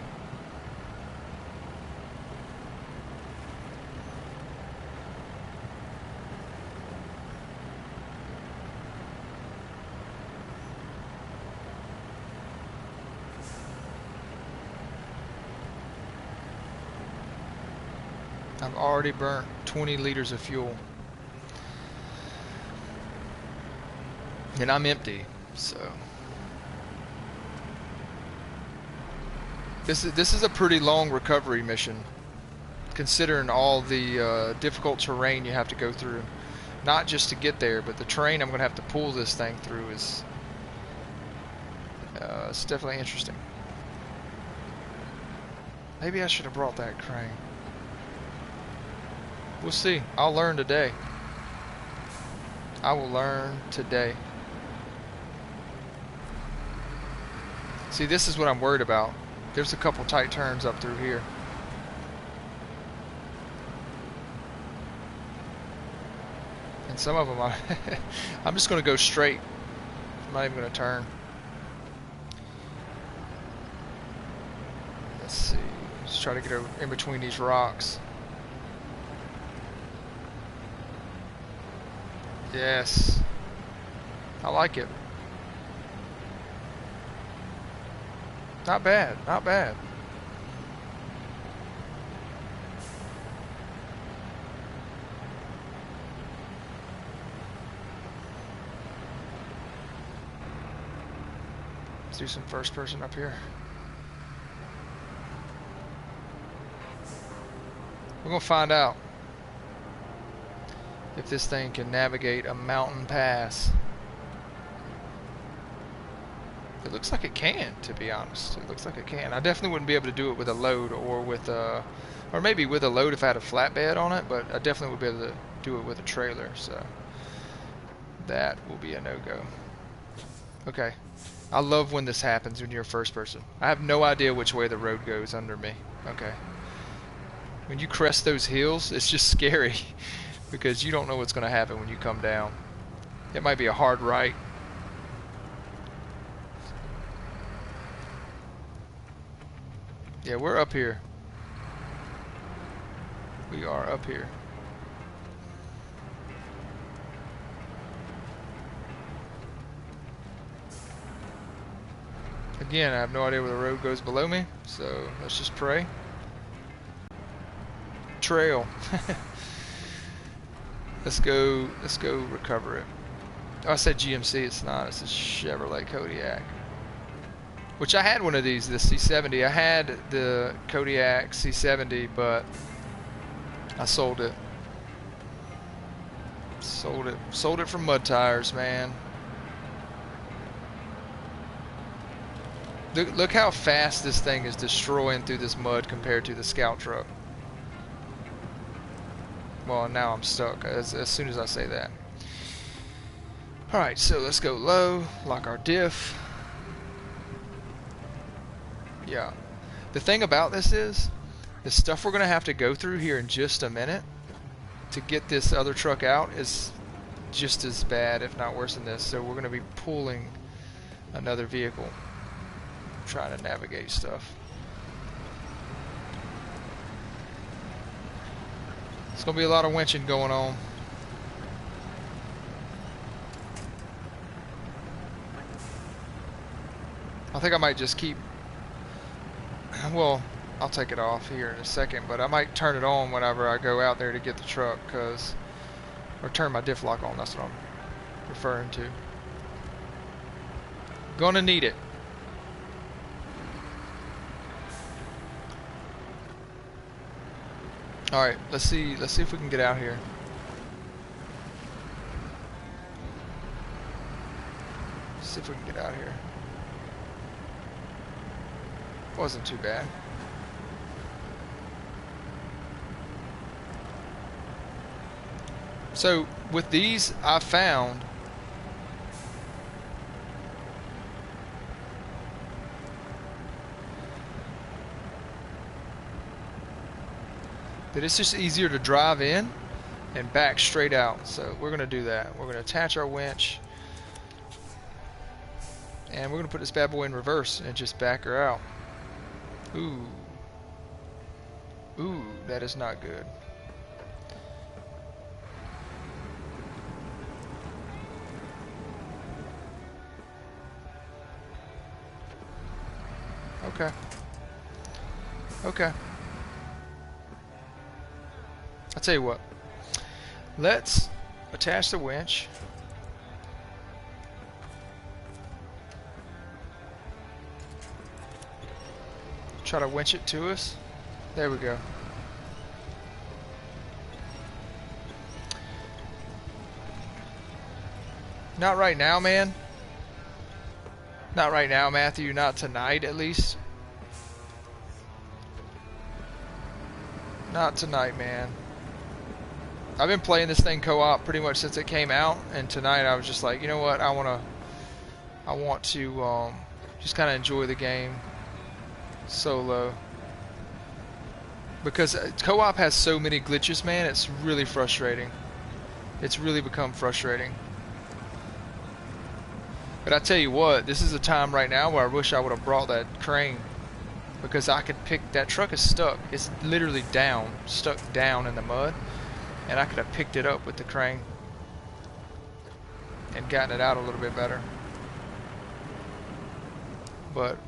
I've already burnt 20 liters of fuel. And I'm empty, so... This is a pretty long recovery mission, considering all the difficult terrain you have to go through. Not just to get there, but the terrain I'm going to have to pull this thing through is it's definitely interesting. Maybe I should have brought that crane. We'll see. I'll learn today. I will learn today. See, this is what I'm worried about. There's a couple tight turns up through here. And some of them, I'm just going to go straight. I'm not even going to turn. Let's see. Let's try to get over in between these rocks. Yes. I like it. Not bad, not bad. Let's do some first person up here. We're gonna find out if this thing can navigate a mountain pass. It looks like it can, to be honest. It looks like it can. I definitely wouldn't be able to do it with a load or with a, or maybe with a load if I had a flatbed on it, but I definitely would be able to do it with a trailer, so that will be a no-go. Okay. I love when this happens when you're first person. I have no idea which way the road goes under me. Okay. When you crest those hills, it's just scary because you don't know what's going to happen when you come down. It might be a hard right. Yeah, we're up here. We are up here. Again, I have no idea where the road goes below me, so let's just pray. Trail. Let's go recover it. Oh, I said GMC, it's not, it's a Chevrolet Kodiak. Which I had one of these, the C70. I had the Kodiak C70, but I sold it. Sold it for mud tires, man. Look how fast this thing is destroying through this mud compared to the Scout truck. Well, now I'm stuck as soon as I say that. Alright, so let's go low, lock our diff. Yeah. The thing about this is, the stuff we're going to have to go through here in just a minute to get this other truck out is just as bad, if not worse than this. So we're going to be pulling another vehicle, trying to navigate stuff. It's going to be a lot of winching going on. I think I might just keep, well, I'll take it off here in a second, but I might turn it on whenever I go out there to get the truck, or turn my diff lock on, that's what I'm referring to. Gonna need it. Alright, let's see if we can get out here. See if we can get out here. Wasn't too bad. So with these, I found that it's just easier to drive in and back straight out. So we're going to do that. We're going to attach our winch, and we're going to put this bad boy in reverse and just back her out. Ooh. Ooh, that is not good. Okay. Okay. I'll tell you what. Let's attach the winch. Try to winch it to us. There we go. Not right now, man. Not right now, Matthew. Not tonight, at least. Not tonight, man. I've been playing this thing co-op pretty much since it came out, and tonight I was just like, you know what? I want to just kind of enjoy the game solo, because co-op has so many glitches, man. It's really frustrating. It's really become frustrating. But I tell you what, this is a time right now where I wish I would have brought that crane, because I could pick, that truck is stuck. It's literally down, stuck down in the mud, and I could have picked it up with the crane and gotten it out a little bit better. But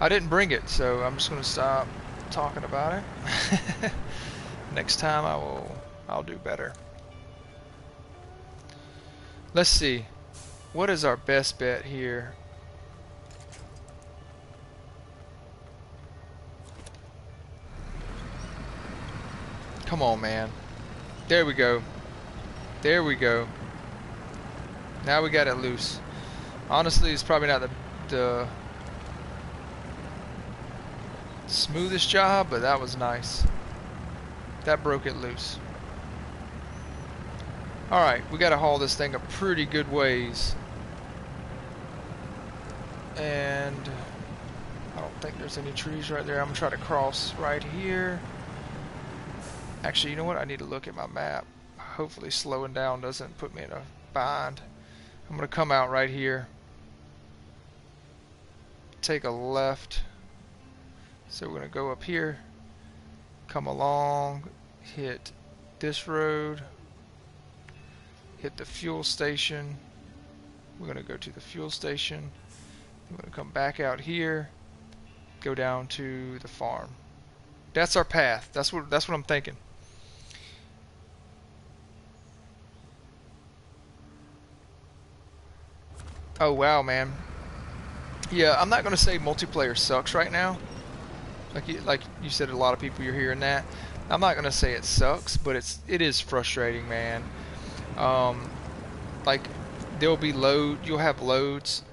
I didn't bring it, so I'm just going to stop talking about it. Next time I'll do better. Let's see. What is our best bet here? Come on, man. There we go. There we go. Now we got it loose. Honestly, it's probably not the smoothest job, but that was nice. That broke it loose. Alright, we gotta haul this thing a pretty good ways. And I don't think there's any trees right there. I'm gonna try to cross right here. Actually, you know what? I need to look at my map. Hopefully slowing down doesn't put me in a bind. I'm gonna come out right here. Take a left. So we're gonna go up here, come along, hit this road, hit the fuel station. We're gonna go to the fuel station. We're gonna come back out here, go down to the farm. That's our path. That's what I'm thinking. Oh wow, man. Yeah, I'm not gonna say multiplayer sucks right now. Like you said, a lot of people, you're hearing that. I'm not gonna say it sucks, but it is frustrating, man. Like you'll have loads,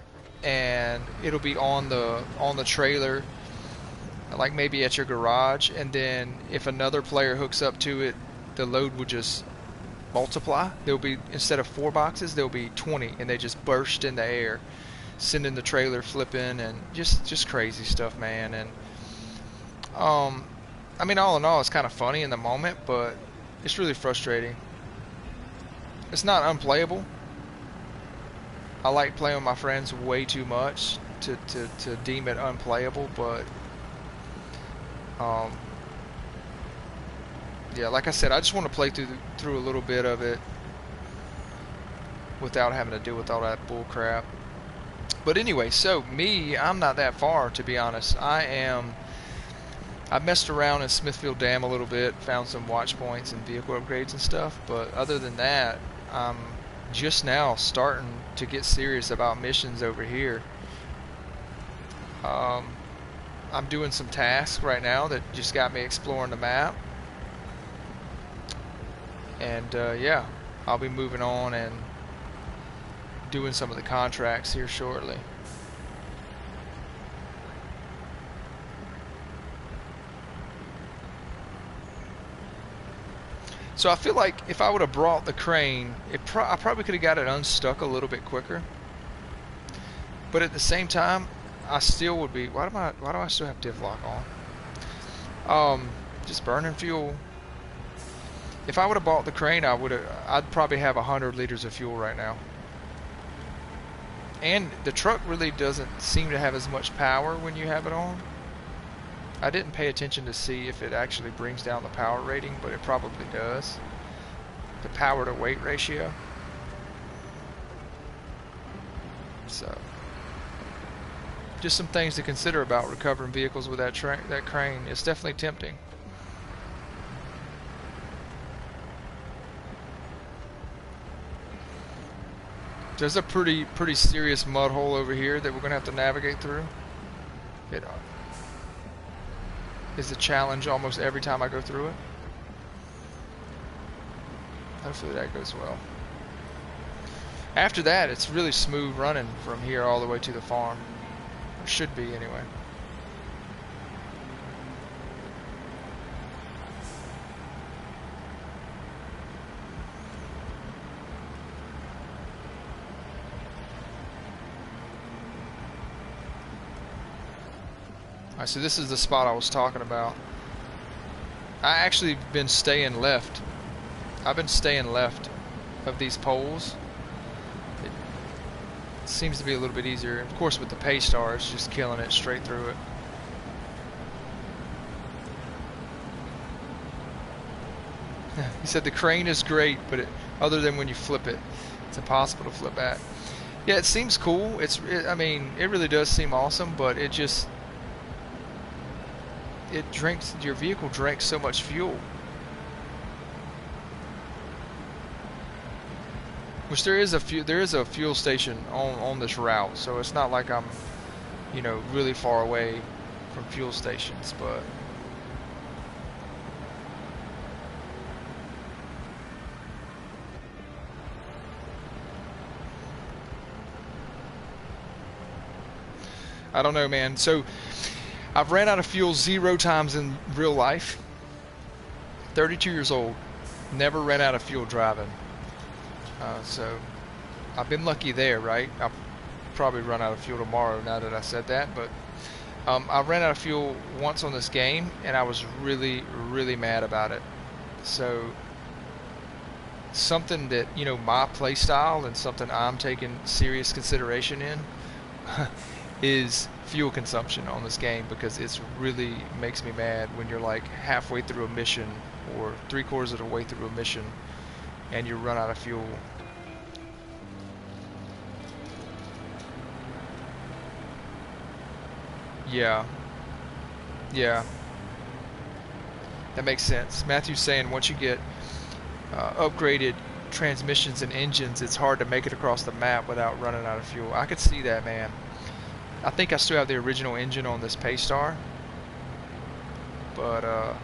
and it'll be on the trailer, like maybe at your garage, and then if another player hooks up to it, the load will just multiply. There'll be, instead of 4 boxes, there'll be 20, and they just burst in the air, sending the trailer flipping, and just crazy stuff, man. And I mean, all in all, it's kind of funny in the moment, but it's really frustrating. It's not unplayable. I like playing with my friends way too much to deem it unplayable, but yeah, like I said, I just want to play through a little bit of it without having to deal with all that bull crap. But anyway, so me, I'm not that far, to be honest. I messed around in Smithfield Dam a little bit, found some watch points and vehicle upgrades and stuff, but other than that, I'm just now starting to get serious about missions over here. I'm doing some tasks right now that just got me exploring the map. And yeah, I'll be moving on and doing some of the contracts here shortly. So I feel like if I would have brought the crane, I probably could have got it unstuck a little bit quicker. But at the same time, I still would be. Why do I still have diff lock on? Just burning fuel. If I would have bought the crane, I'd probably have 100 liters of fuel right now. And the truck really doesn't seem to have as much power when you have it on. I didn't pay attention to see if it actually brings down the power rating, but it probably does. The power to weight ratio. So, just some things to consider about recovering vehicles with that crane. It's definitely tempting. There's a pretty serious mud hole over here that we're gonna have to navigate through. It is a challenge almost every time I go through it. Hopefully that goes well. After that, it's really smooth running from here all the way to the farm. Or should be anyway. Alright, so this is the spot I was talking about. I actually been staying left. I've been staying left of these poles. It seems to be a little bit easier. Of course, with the Paystar, it's just killing it straight through it. He said the crane is great, but other than when you flip it, it's impossible to flip back. Yeah, it seems cool. I mean, it really does seem awesome, but it just... your vehicle drinks so much fuel. Which there is a fuel station on this route, so it's not like I'm, you know, really far away from fuel stations, but I don't know, man. So I've ran out of fuel 0 times in real life. 32 years old, never ran out of fuel driving. So I've been lucky there, right? I'll probably run out of fuel tomorrow now that I said that, but I ran out of fuel once on this game, and I was really, really mad about it. So something that, you know, my play style and something I'm taking serious consideration in is fuel consumption on this game, because it's really makes me mad when you're like halfway through a mission or 3/4 of the way through a mission and you run out of fuel. Yeah, that makes sense. Matthew's saying once you get upgraded transmissions and engines, it's hard to make it across the map without running out of fuel. I could see that, man. I think I still have the original engine on this Paystar, but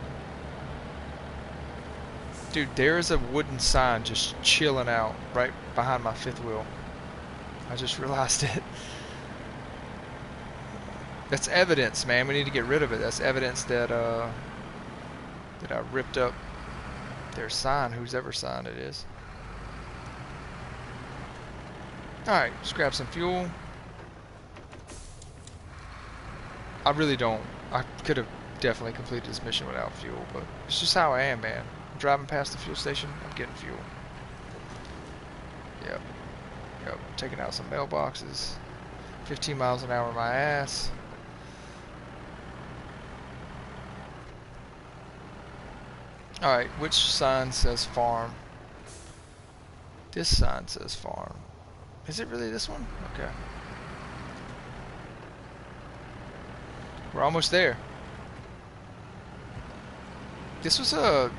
dude, there is a wooden sign just chilling out right behind my fifth wheel. I just realized it. That's evidence, man. We need to get rid of it. That's evidence that that I ripped up their sign, whose ever sign it is. Alright, let's grab some fuel. I really don't. I could have definitely completed this mission without fuel, but it's just how I am, man. I'm driving past the fuel station, I'm getting fuel. Yep. Taking out some mailboxes. 15 miles an hour my ass. Alright, which sign says farm? This sign says farm. Is it really this one? Okay. We're almost there. This was a,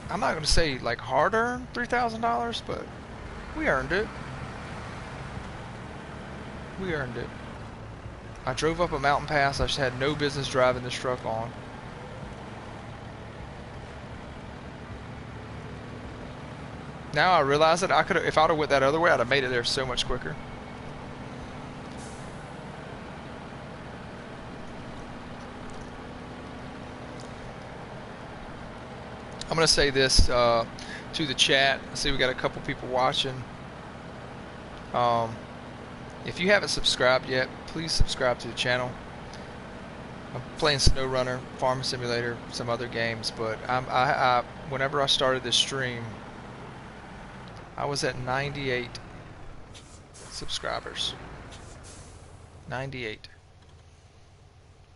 I'm not going to say like hard-earned $3,000, but we earned it. We earned it. I drove up a mountain pass I just had no business driving this truck on. Now I realize that I could have, if I would have went that other way, I'd have made it there so much quicker. I'm going to say this to the chat. I see we got a couple people watching. If you haven't subscribed yet, please subscribe to the channel. I'm playing SnowRunner, Farming Simulator, some other games, but whenever I started this stream, I was at 98 subscribers. 98.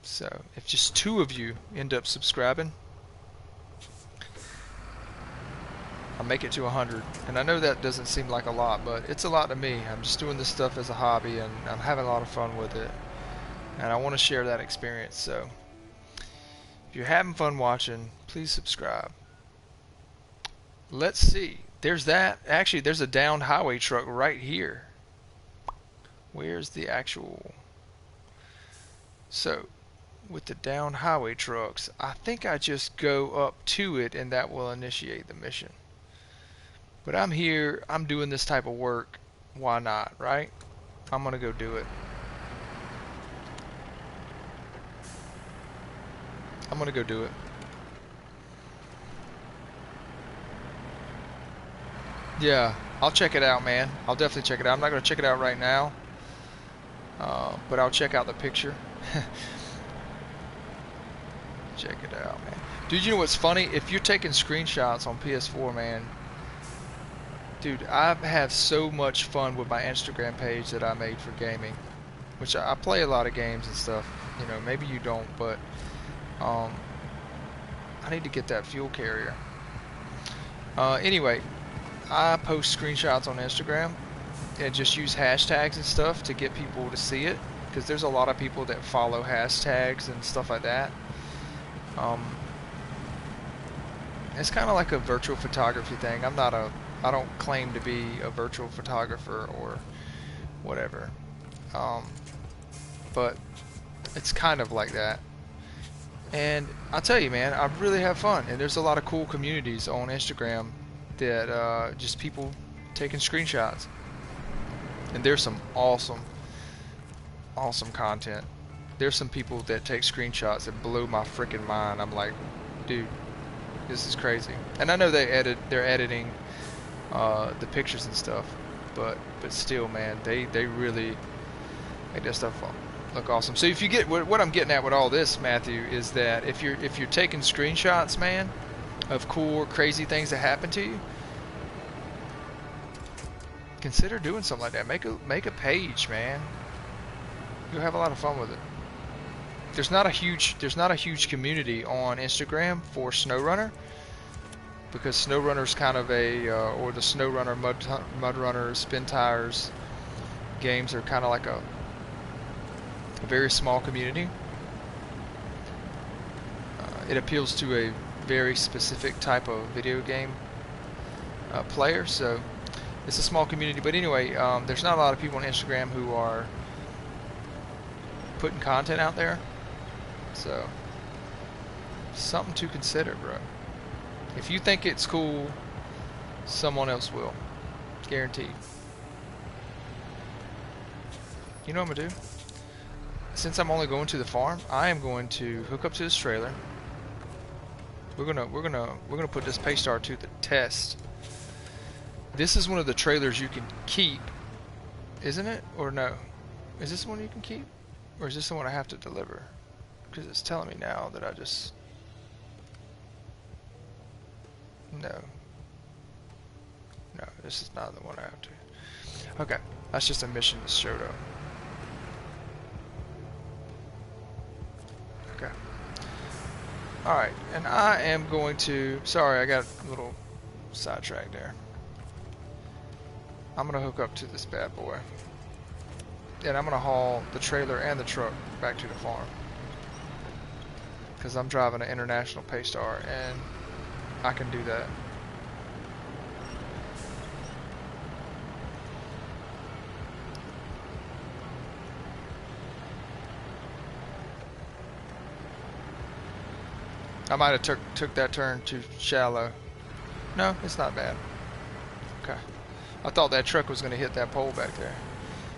So if just 2 of you end up subscribing, I'll make it to 100. And I know that doesn't seem like a lot, but it's a lot to me. I'm just doing this stuff as a hobby, and I'm having a lot of fun with it. And I want to share that experience. So if you're having fun watching, please subscribe. Let's see. There's that. Actually, there's a downed highway truck right here. Where's the actual... So, with the downed highway trucks, I think I just go up to it and that will initiate the mission. But I'm here, I'm doing this type of work. Why not, right? I'm gonna go do it. I'm gonna go do it. Yeah, I'll check it out, man. I'll definitely check it out. I'm not going to check it out right now, but I'll check out the picture. Check it out, man. Dude, you know what's funny? If you're taking screenshots on PS4, man, dude, I have so much fun with my Instagram page that I made for gaming, which I play a lot of games and stuff. You know, maybe you don't, but I need to get that fuel carrier. Anyway, I post screenshots on Instagram and just use hashtags and stuff to get people to see it, because there's a lot of people that follow hashtags and stuff like that. It's kind of like a virtual photography thing. I don't claim to be a virtual photographer or whatever, but it's kind of like that. And I'll tell you, man, I really have fun, and there's a lot of cool communities on Instagram that just people taking screenshots, and there's some awesome content. There's some people that take screenshots that blow my freaking mind. I'm like, dude, this is crazy. And I know they're editing the pictures and stuff, but still, man, they really make that stuff look awesome. So if you get what I'm getting at with all this, Matthew, is that if you're taking screenshots, man, of cool or crazy things that happen to you, consider doing something like that. Make a page, man. You'll have a lot of fun with it. There's not a huge community on Instagram for SnowRunner, because SnowRunner's kind of or the SnowRunner, MudRunner, Spin Tires games are kind of like a very small community. It appeals to a very specific type of video game player, so it's a small community. But anyway, there's not a lot of people on Instagram who are putting content out there, so something to consider, bro. If you think it's cool, someone else will, guaranteed. You know what I'm gonna do? Since I'm only going to the farm, I am going to hook up to this trailer. We're gonna put this Paystar to the test. This is one of the trailers you can keep, isn't it? Or no? Is this one you can keep? Or is this the one I have to deliver? Because it's telling me now that I just... No, this is not the one I have to. Okay, that's just a mission that showed up. Okay. Alright, and I am going to... Sorry, I got a little sidetracked there. I'm going to hook up to this bad boy. And I'm going to haul the trailer and the truck back to the farm. because I'm driving an International Paystar and I can do that. I might have took that turn too shallow. No, it's not bad. Okay. I thought that truck was going to hit that pole back there.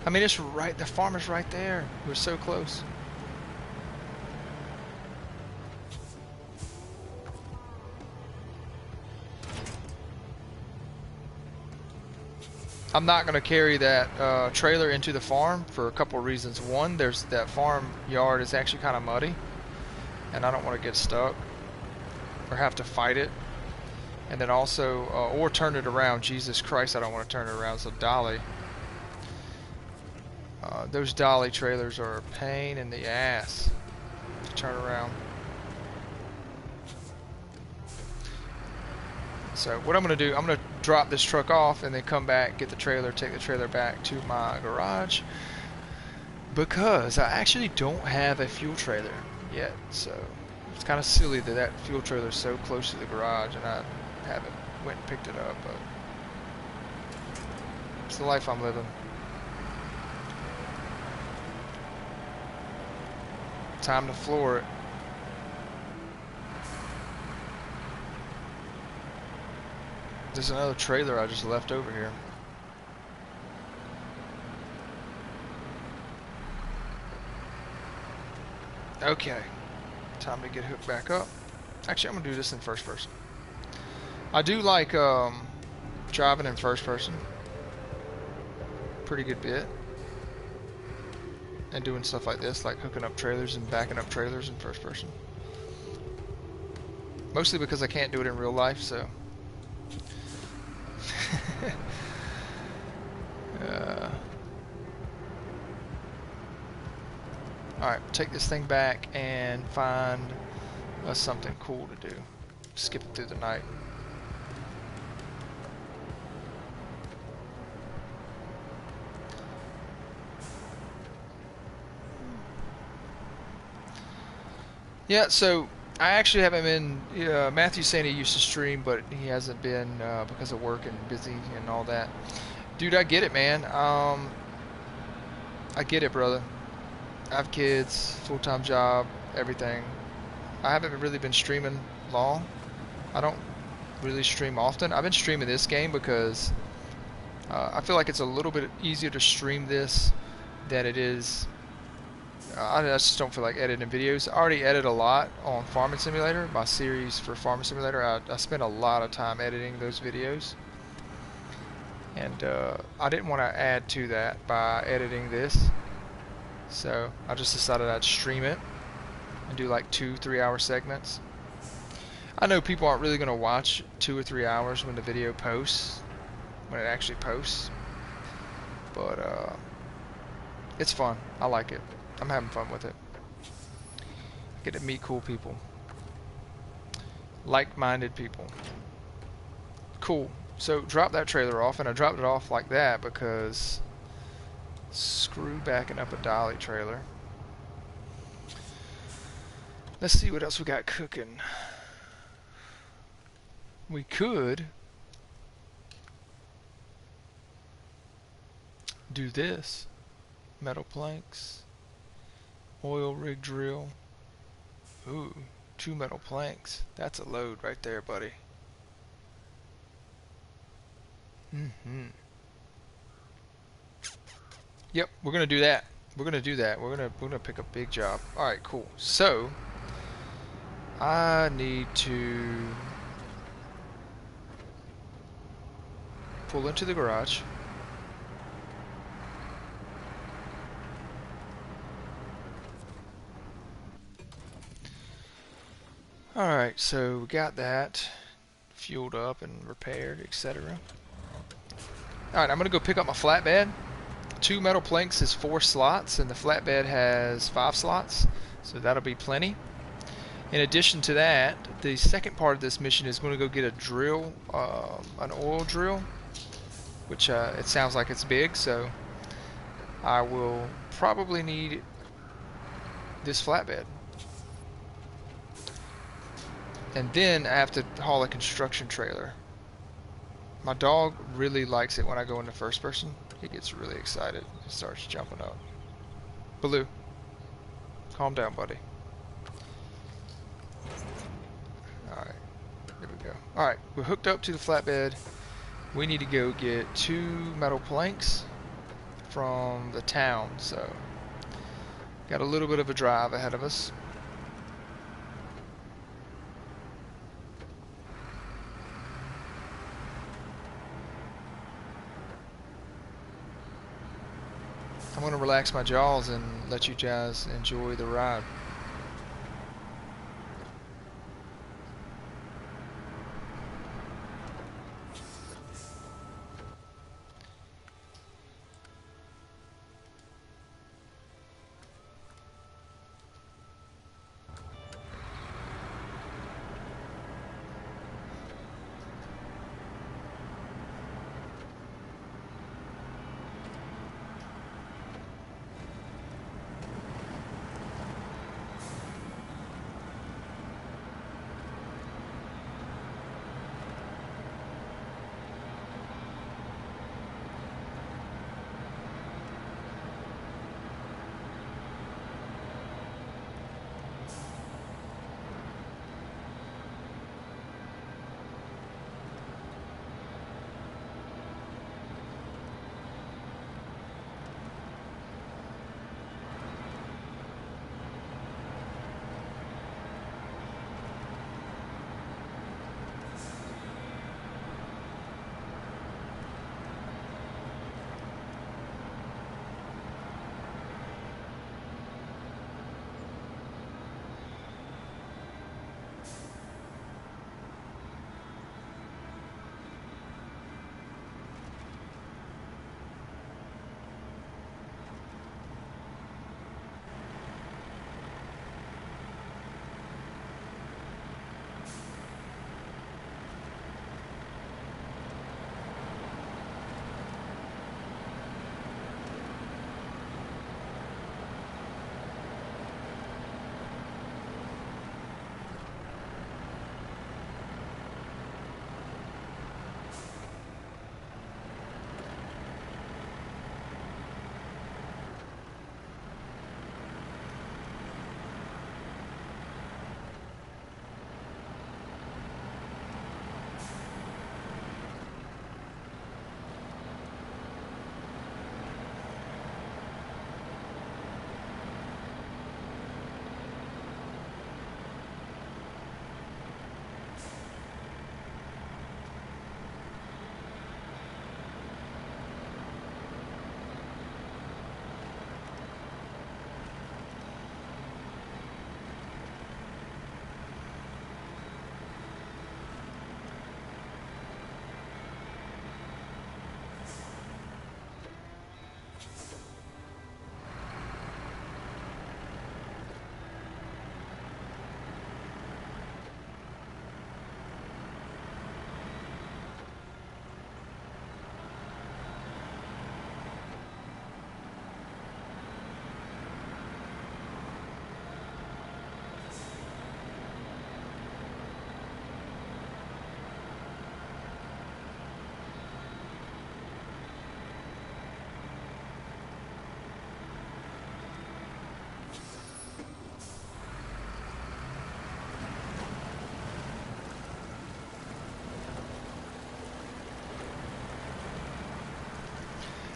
I mean, it's right, the farmer's right there. We're so close. I'm not going to carry that trailer into the farm for a couple of reasons. One, there's that farm yard is actually kind of muddy, and I don't want to get stuck or have to fight it. And then also, or turn it around. Jesus Christ, I don't want to turn it around. So dolly. Those dolly trailers are a pain in the ass to turn around. So what I'm going to do, I'm going to drop this truck off and then come back, get the trailer, take the trailer back to my garage, because I actually don't have a fuel trailer yet. So it's kind of silly that that fuel trailer is so close to the garage and I haven't went and picked it up, but it's the life I'm living. Time to floor it. There's another trailer I just left over here. Okay, time to get hooked back up. Actually, I'm gonna do this in first person. I do like driving in first person. Pretty good bit. And doing stuff like this, like hooking up trailers and backing up trailers in first person. Mostly because I can't do it in real life, so. Alright, take this thing back and find us something cool to do. Skip it through the night. Yeah, so I actually haven't been. Matthew's saying he used to stream, but he hasn't been because of work and busy and all that. Dude, I get it, man. I get it, brother. I have kids, full-time job, everything. I haven't really been streaming long. I don't really stream often. I've been streaming this game because I feel like it's a little bit easier to stream this than it is. I just don't feel like editing videos. I already edit a lot on Farming Simulator, my series for Farming Simulator. I spent a lot of time editing those videos. And I didn't want to add to that by editing this. So I just decided I'd stream it and do like 2-3 hour segments. I know people aren't really going to watch 2 or 3 hours when the video posts, when it actually posts. But it's fun. I like it. I'm having fun with it. I get to meet cool people. Like-minded people. Cool. So drop that trailer off, and I dropped it off like that because screw backing up a dolly trailer. Let's see what else we got cooking. We could do this. Metal planks. Oil rig drill. Ooh, 2 metal planks. That's a load right there, buddy. Yep, we're gonna do that. We're gonna do that. We're gonna pick a big job. All right, cool. So I need to pull into the garage. Alright, so we got that fueled up and repaired, etc. Alright, I'm going to go pick up my flatbed. 2 metal planks is 4 slots, and the flatbed has 5 slots, so that'll be plenty. In addition to that, the second part of this mission is going to go get a drill, an oil drill, which it sounds like it's big, so I will probably need this flatbed. and then I have to haul a construction trailer. My dog really likes it when I go into first person. He gets really excited. He starts jumping up. Baloo, calm down, buddy. Alright, there we go. Alright, we're hooked up to the flatbed. We need to go get 2 metal planks from the town, so got a little bit of a drive ahead of us. I'm going to relax my jaws and let you guys enjoy the ride.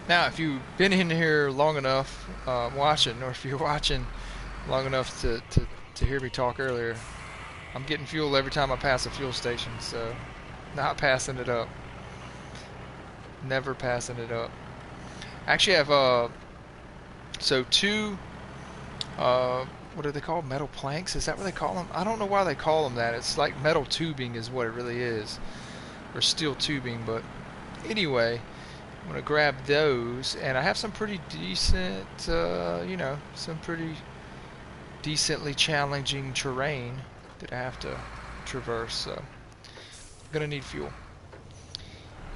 Now, if you've been in here long enough watching, or if you're watching long enough to hear me talk earlier, I'm getting fuel every time I pass a fuel station, so not passing it up. Never passing it up. Actually, I have so 2 what are they called? Metal planks? Is that what they call them? I don't know why they call them that. It's like metal tubing is what it really is, or steel tubing. But anyway, I'm gonna grab those, and I have some pretty decent, you know, some pretty decently challenging terrain that I have to traverse. So I'm gonna need fuel.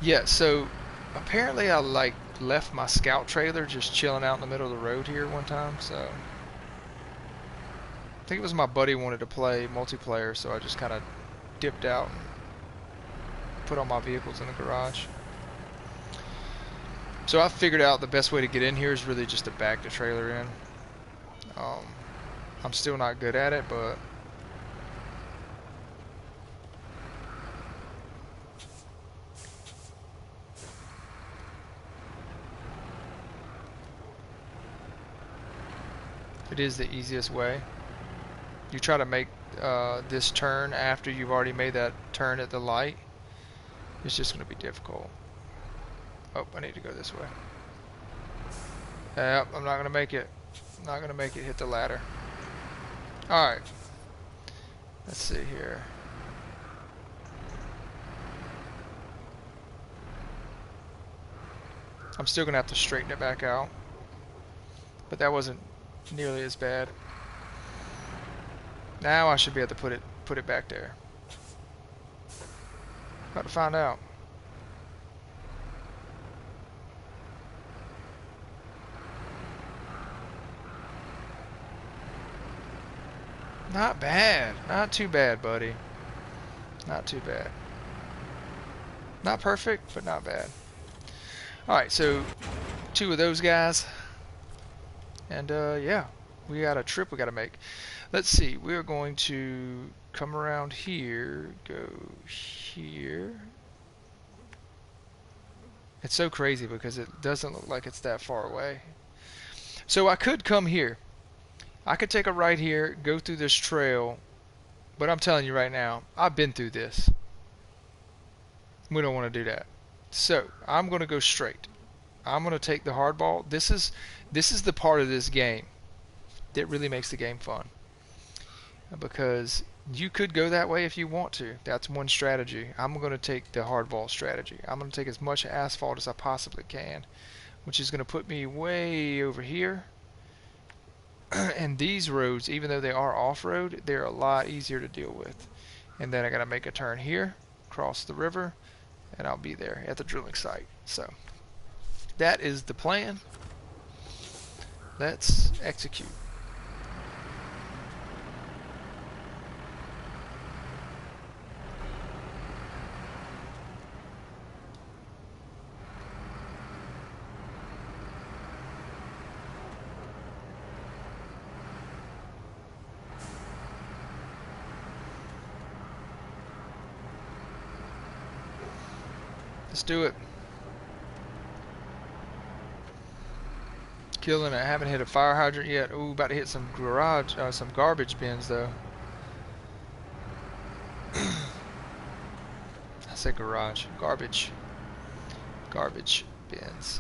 Yeah. So apparently I like left my scout trailer just chilling out in the middle of the road here one time. So I think it was my buddy wanted to play multiplayer, so I just kind of dipped out and put all my vehicles in the garage. So I figured out the best way to get in here is really just to back the trailer in. I'm still not good at it, but it is the easiest way. You try to make this turn after you've already made that turn at the light, it's just going to be difficult. Oh, I need to go this way. Yep, I'm not going to make it. I'm not going to make it hit the ladder. Alright. Let's see here. I'm still going to have to straighten it back out. But that wasn't nearly as bad. Now I should be able to put it back there. About to find out. Not bad. Not too bad, buddy. Not too bad. Not perfect, but not bad. Alright, so 2 of those guys. And yeah, we got a trip we got to make. Let's see, we're going to come around here, go here. It's so crazy because it doesn't look like it's that far away. So I could come here. I could take a right here, go through this trail, but I'm telling you right now, I've been through this. We don't want to do that. So I'm going to go straight. I'm going to take the hardball. This is the part of this game that really makes the game fun. Because you could go that way if you want to. That's one strategy. I'm going to take the hardball strategy. I'm going to take as much asphalt as I possibly can, which is going to put me way over here. And these roads, even though they are off-road, they're a lot easier to deal with. And then I got to make a turn here, cross the river, and I'll be there at the drilling site. So that is the plan. Let's execute. Let's do it. Killing it. I haven't hit a fire hydrant yet. Ooh, about to hit some some garbage bins though. I said garage. Garbage bins.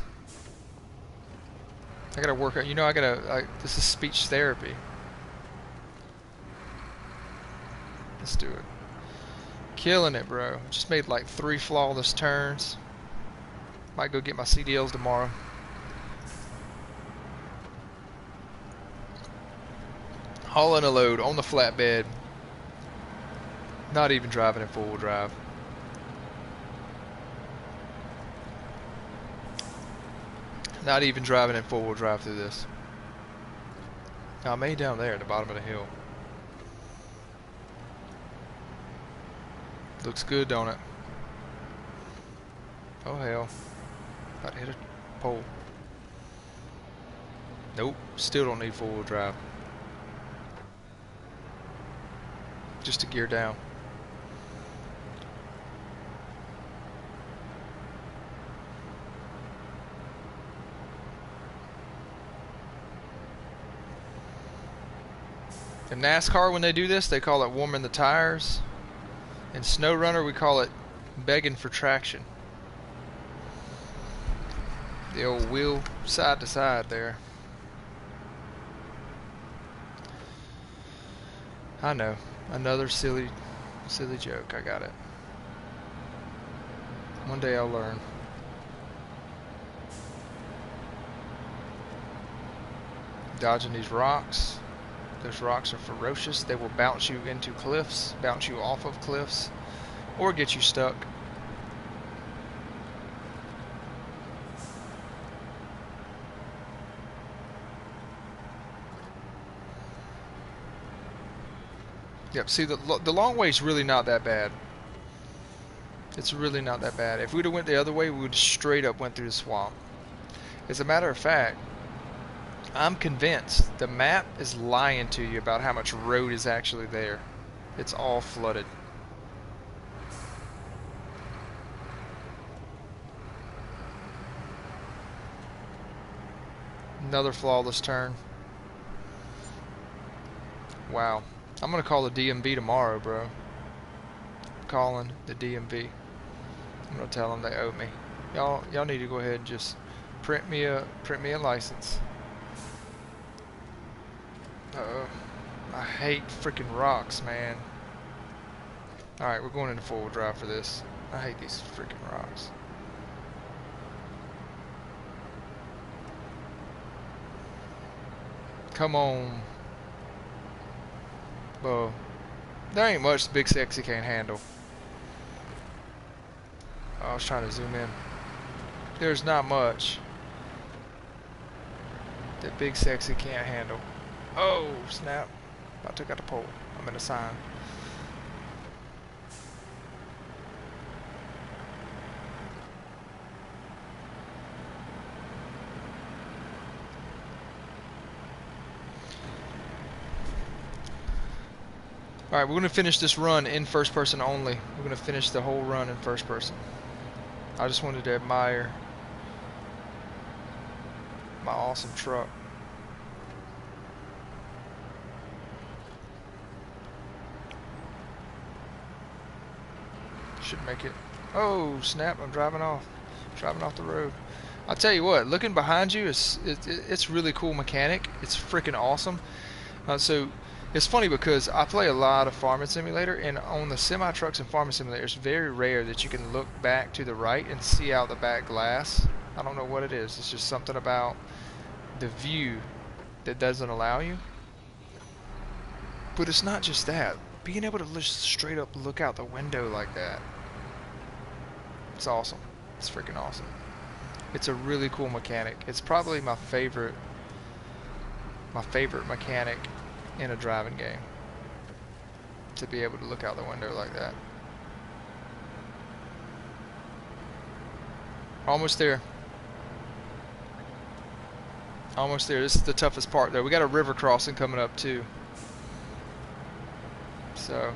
I gotta work out. You know, this is speech therapy. Let's do it. Killing it, bro. Just made like 3 flawless turns. Might go get my CDLs tomorrow. Hauling a load on the flatbed. Not even driving in 4-wheel drive. Not even driving in 4-wheel drive through this. Now, I made down there at the bottom of the hill. Looks good, don't it? Oh hell. About to hit a pole. Nope, still don't need 4-wheel drive. Just a gear down. In NASCAR, when they do this, they call it warming the tires. In SnowRunner, we call it begging for traction. The old wheel side to side there. I know, another silly joke. I got it. One day I'll learn. Dodging these rocks. Those rocks are ferocious. They will bounce you into cliffs, bounce you off of cliffs, or get you stuck. Yep, see, the long way's really not that bad. It's really not that bad. If we'd have went the other way, we would straight up went through the swamp. As a matter of fact, I'm convinced the map is lying to you about how much road is actually there. It's all flooded. Another flawless turn. Wow. I'm gonna call the DMV tomorrow, bro. I'm calling the DMV. I'm gonna tell them they owe me. Y'all need to go ahead and just print me a license. Uh-oh. I hate freaking rocks, man. Alright, we're going into four-wheel drive for this. I hate these freaking rocks. Come on. Well, there ain't much the Big Sexy can't handle. I was trying to zoom in. There's not much that Big Sexy can't handle. Oh, snap. I took out the pole. I'm in a sign. Alright, we're going to finish this run in first person only. We're going to finish the whole run in first person. I just wanted to admire my awesome truck. Should make it. Oh, snap, I'm driving off. Driving off the road. I'll tell you what, looking behind you, it's really cool mechanic. It's freaking awesome. So it's funny because I play a lot of Farming Simulator, and on the semi-trucks and Farming Simulator, it's very rare that you can look back to the right and see out the back glass. I don't know what it is. It's just something about the view that doesn't allow you. But it's not just that. Being able to just straight up look out the window like that. It's awesome. It's freaking awesome. It's a really cool mechanic. It's probably my favorite mechanic in a driving game, to be able to look out the window like that. Almost there. Almost there. This is the toughest part though. We got a river crossing coming up too. So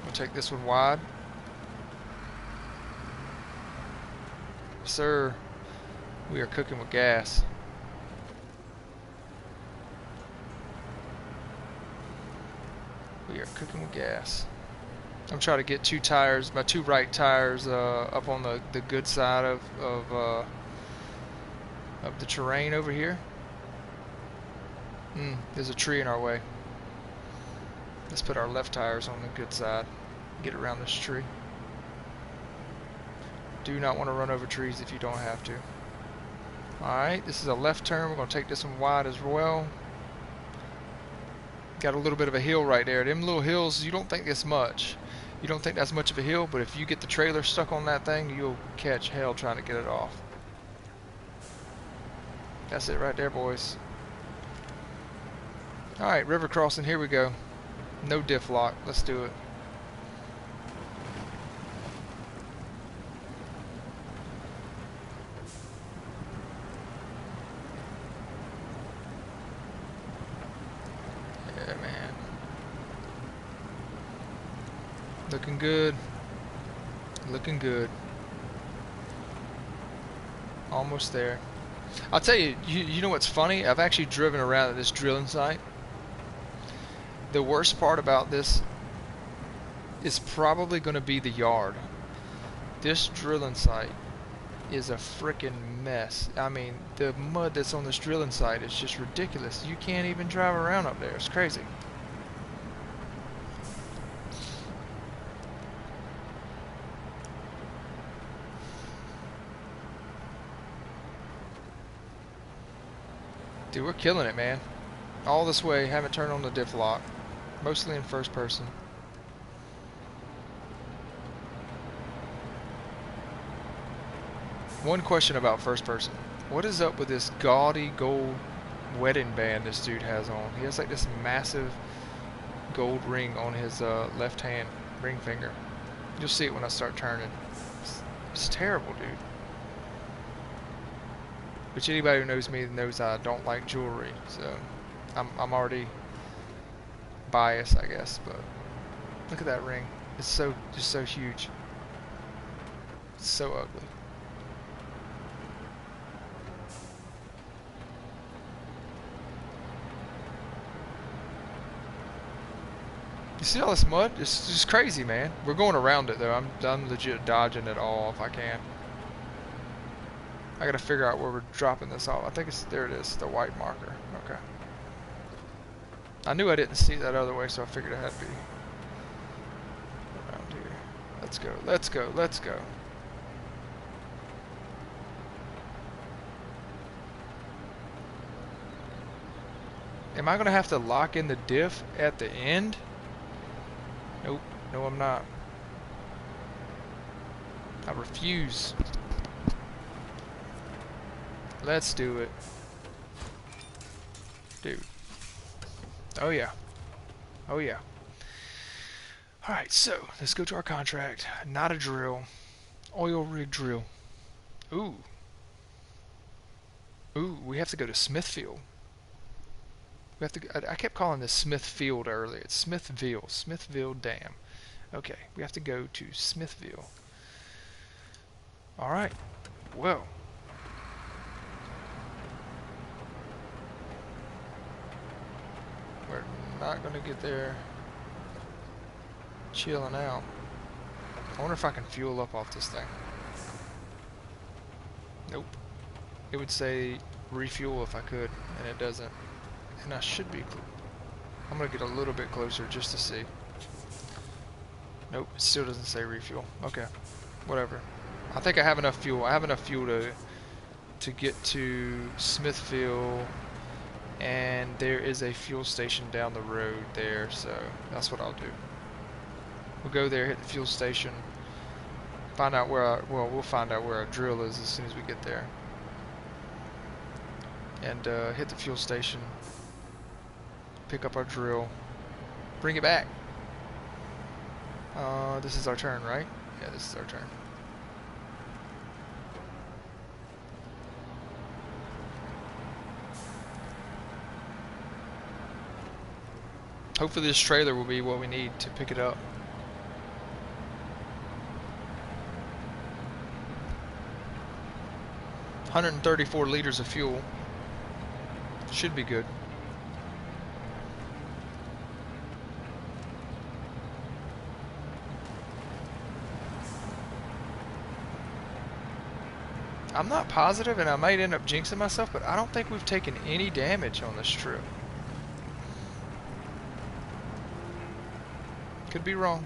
we'll take this one wide. Sir, we are cooking with gas. We are cooking with gas. I'm trying to get two tires, my two right tires, up on the good side of the terrain over here. There's a tree in our way. Let's put our left tires on the good side. Get around this tree. Do not want to run over trees if you don't have to. Alright, this is a left turn. We're going to take this one wide as well. Got a little bit of a hill right there. Them little hills, you don't think it's much. You don't think that's much of a hill, but if you get the trailer stuck on that thing, you'll catch hell trying to get it off. That's it right there, boys. Alright, river crossing, here we go. No diff lock, let's do it. Yeah, man. Looking good. Looking good. Almost there. I'll tell you, you know what's funny? I've actually driven around at this drilling site. The worst part about this is probably going to be the yard. This drilling site is a freaking mess. I mean, the mud that's on this drilling site is just ridiculous. You can't even drive around up there. It's crazy. Dude, we're killing it, man. All this way, haven't turned on the diff lock. Mostly in first person. One question about first person. What is up with this gaudy gold wedding band this dude has on. He has like this massive gold ring on his left hand, ring finger. You'll see it when I start turning. It's terrible, dude. Which anybody who knows me knows I don't like jewelry, so I'm already biased, I guess. But look at that ring. It's just so huge. It's so ugly. You see all this mud? It's just crazy, man. We're going around it though. I'm legit dodging it all if I can. I gotta figure out where we're dropping this off. I think it's there. It is, the white marker. Okay. I knew I didn't see that other way, so I figured it had to be around here. Let's go. Let's go. Let's go. Am I gonna have to lock in the diff at the end? Nope. No, I'm not. I refuse. Let's do it. Dude. Oh yeah. Oh yeah. Alright, so let's go to our contract. Not a drill. Oil rig drill. Ooh. Ooh, we have to go to Smithfield. We have to. I kept calling this Smithfield earlier. It's Smithville. Smithville Dam. Okay, we have to go to Smithville. Alright. Well. We're not going to get there chilling out. I wonder if I can fuel up off this thing. Nope. It would say refuel if I could, and it doesn't. And I should be. I'm going to get a little bit closer just to see. Nope, it still doesn't say refuel. Okay, whatever. I think I have enough fuel. I have enough fuel to get to Smithfield, and there is a fuel station down the road there, so that's what I'll do. We'll go there, hit the fuel station, find out where we'll find out where our drill is as soon as we get there, and hit the fuel station, pick up our drill, bring it back. This is our turn, right? Yeah, this is our turn. Hopefully this trailer will be what we need to pick it up. $134 liters of fuel. Should be good. I'm not positive, and I might end up jinxing myself, but I don't think we've taken any damage on this trip. Could be wrong.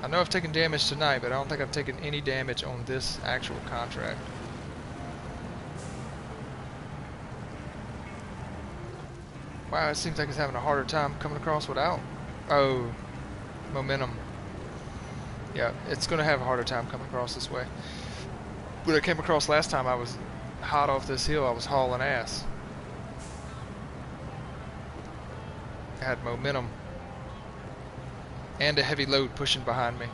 I know I've taken damage tonight, but I don't think I've taken any damage on this actual contract. Wow, it seems like it's having a harder time coming across without. Oh, momentum. Yeah, it's going to have a harder time coming across this way. When I came across last time, I was hot off this hill. I was hauling ass. I had momentum. And a heavy load pushing behind me,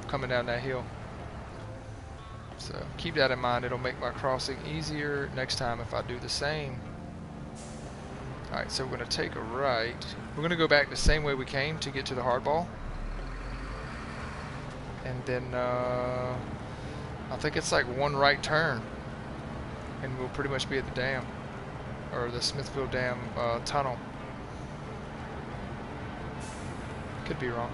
coming down that hill. So keep that in mind. It'll make my crossing easier next time if I do the same. Alright, so we're going to take a right. We're going to go back the same way we came to get to the hardball. And then, I think it's like one right turn. And we'll pretty much be at the dam. Or the Smithfield Dam tunnel. Could be wrong.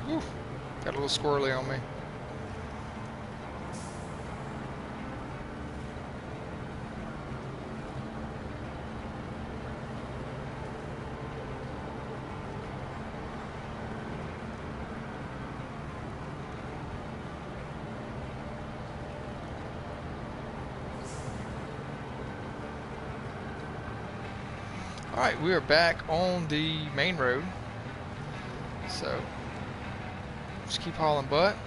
Whew. Got a little squirrely on me. Alright, we are back on the main road. So, just keep hauling butt.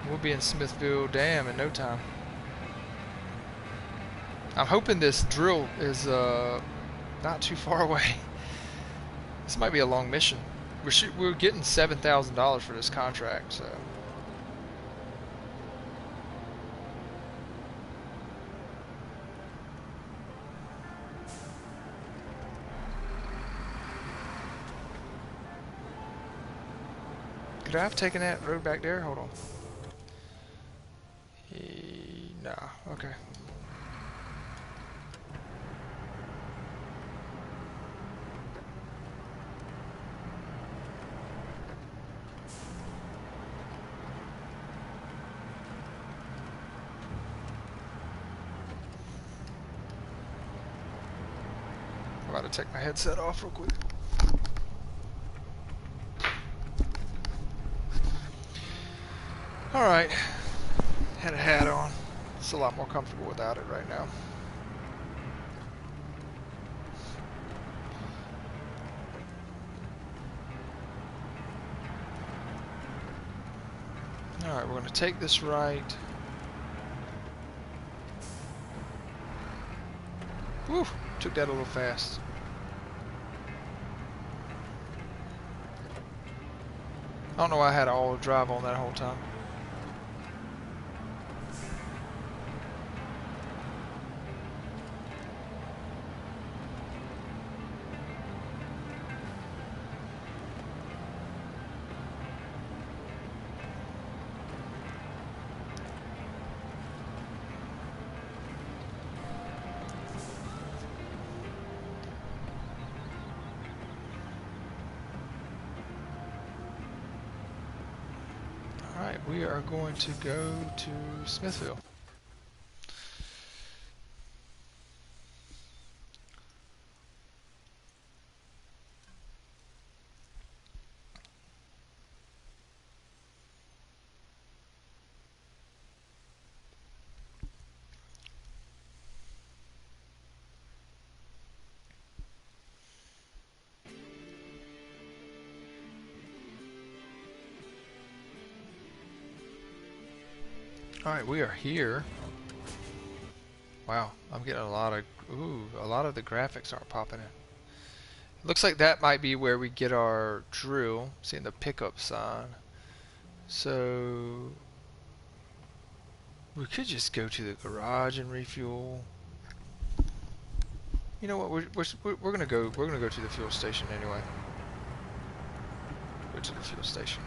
We'll be in Smithville Dam in no time. I'm hoping this drill is not too far away. This might be a long mission. We're getting $7,000 for this contract, so. Could I have taken that road back there? Hold on. Nah, okay. I'm about to take my headset off real quick. Alright, had a hat on. It's a lot more comfortable without it right now. Alright, we're going to take this right. Whew, took that a little fast. I don't know why I had all drive on that whole time. Alright, we are going to go to Smithville. Alright, we are here. Wow, I'm getting a lot of the graphics aren't popping in. Looks like that might be where we get our drill. Seeing the pickup sign. So we could just go to the garage and refuel. You know what? We're gonna go to the fuel station anyway. Go to the fuel station.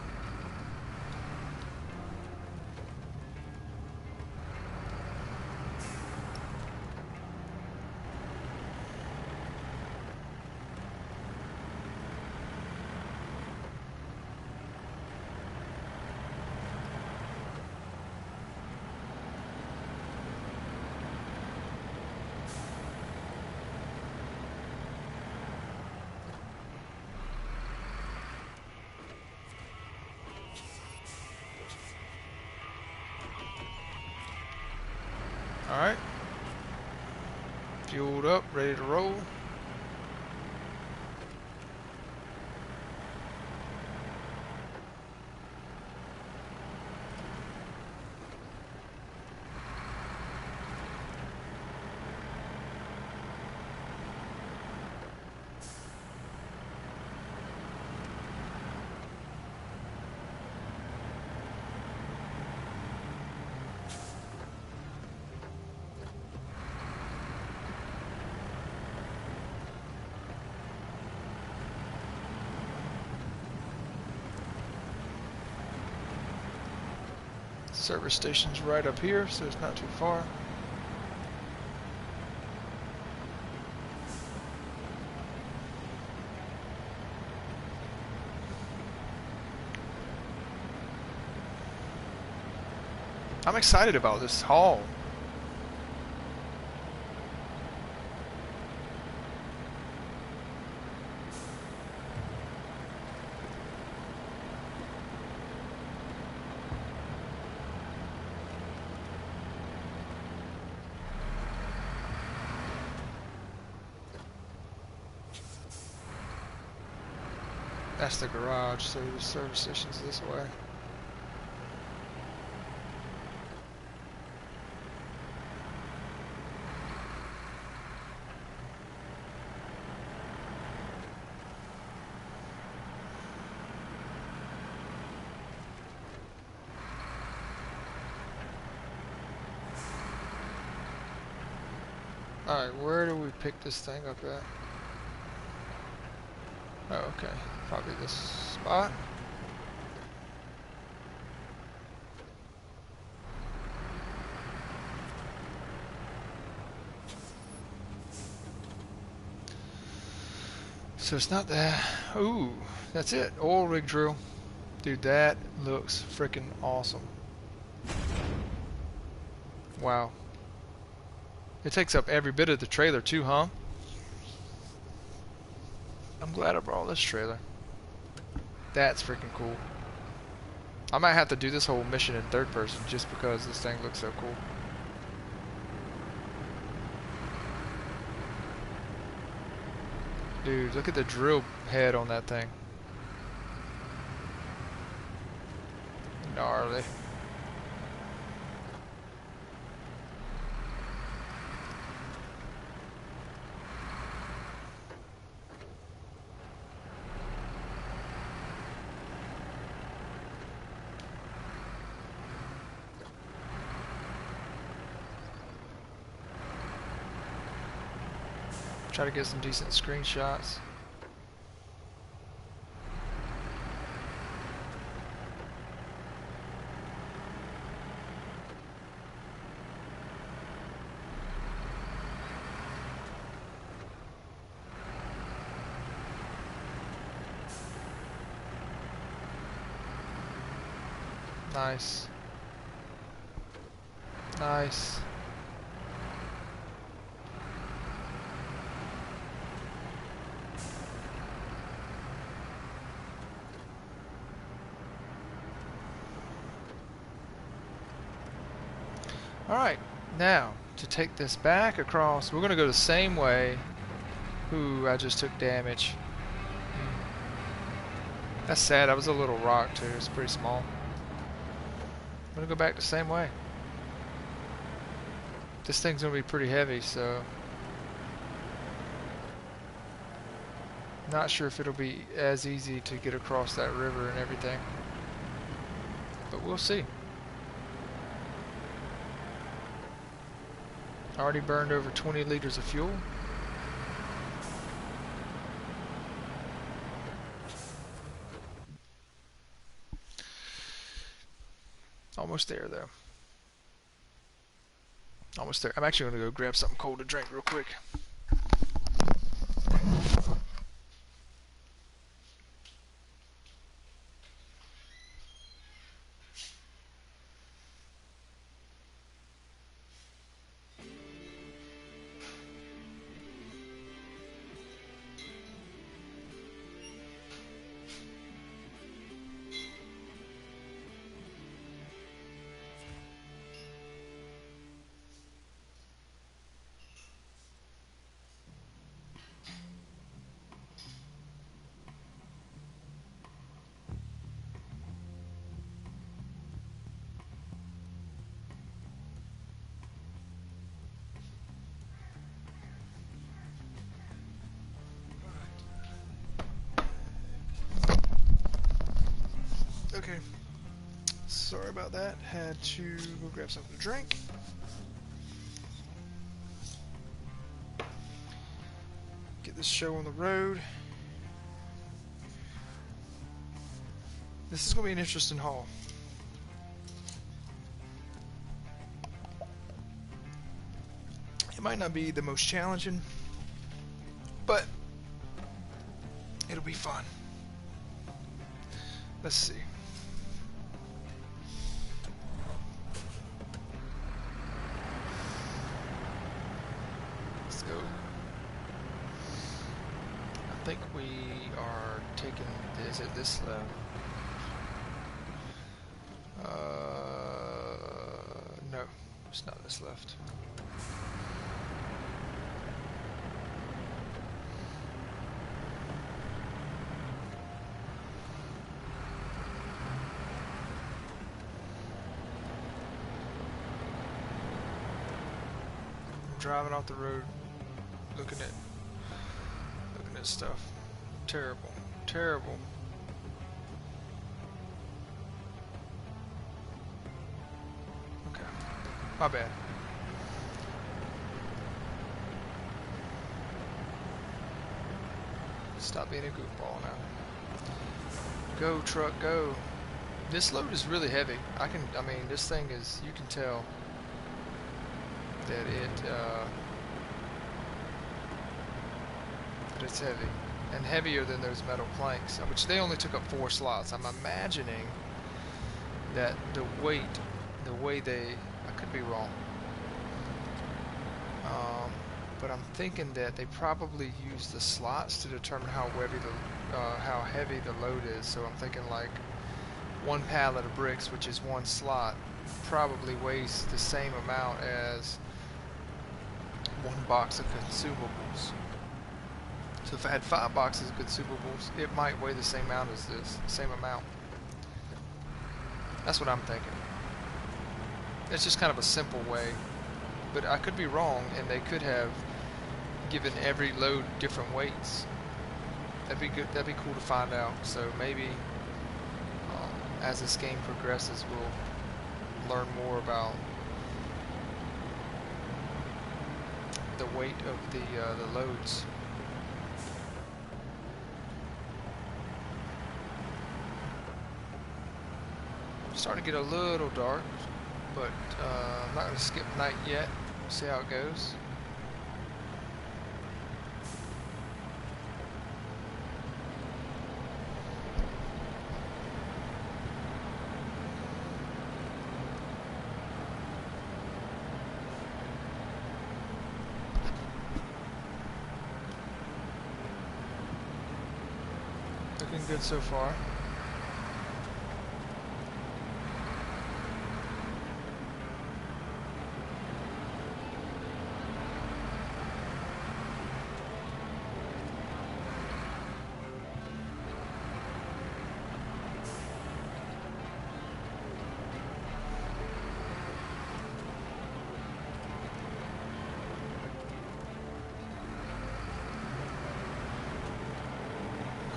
Alright. Fueled up, ready to roll. Service station's right up here, so it's not too far. I'm excited about this haul. past the garage, so the service station's this way. Alright, where do we pick this thing up at? Oh, okay. Probably this spot. So it's not that. Ooh, that's it. Oil rig drill. Dude, that looks freaking awesome. Wow. It takes up every bit of the trailer too, huh? I'm glad I brought this trailer. That's freaking cool. I might have to do this whole mission in third person just because this thing looks so cool. Dude, look at the drill head on that thing. Gnarly. Try to get some decent screenshots. Nice. Nice. Alright, now to take this back across, we're going to go the same way. Ooh, I just took damage. That's sad, that was a little rock too, it's pretty small. I'm going to go back the same way. This thing's going to be pretty heavy, so... not sure if it'll be as easy to get across that river and everything. But we'll see. Already burned over 20 liters of fuel. Almost there though. Almost there. I'm actually going to go grab something cold to drink real quick. Okay, sorry about that. Had to go grab something to drink. Get this show on the road. This is going to be an interesting haul. It might not be the most challenging, but it'll be fun. Let's see. Let's go. I think we are taking, is it this level? No, it's not this left. driving off the road, looking at stuff. Terrible, terrible. Okay, my bad. Stop being a goofball now. Go, truck, go. This load is really heavy. I mean, this thing is, you can tell that it's heavy. And heavier than those metal planks, which they only took up 4 slots. I'm imagining that the way I could be wrong. But I'm thinking that they probably use the slots to determine how heavy the load is. So I'm thinking like 1 pallet of bricks, which is 1 slot, probably weighs the same amount as 1 box of consumables. So if I had 5 boxes of consumables, it might weigh the same amount as this, same amount. That's what I'm thinking. It's just kind of a simple way, but I could be wrong, and they could have given every load different weights. That'd be good. That'd be cool to find out. So maybe as this game progresses, we'll learn more about the weight of the loads. Starting to get a little dark, but I'm not going to skip night yet. See how it goes. Looking good so far.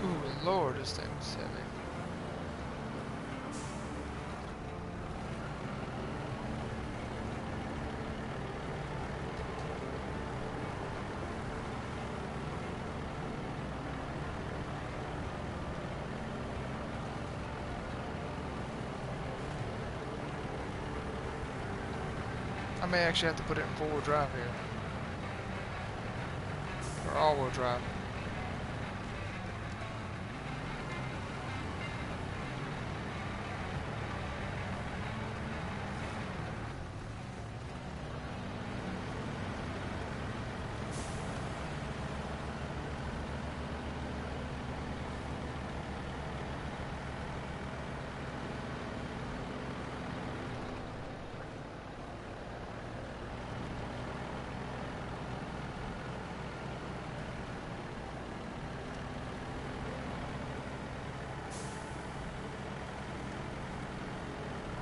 Ooh, Lord, this thing is heavy. I may actually have to put it in 4-wheel drive here. Or all-wheel drive.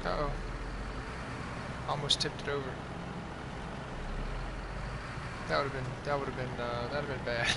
Uh-oh. Almost tipped it over. That'd have been bad.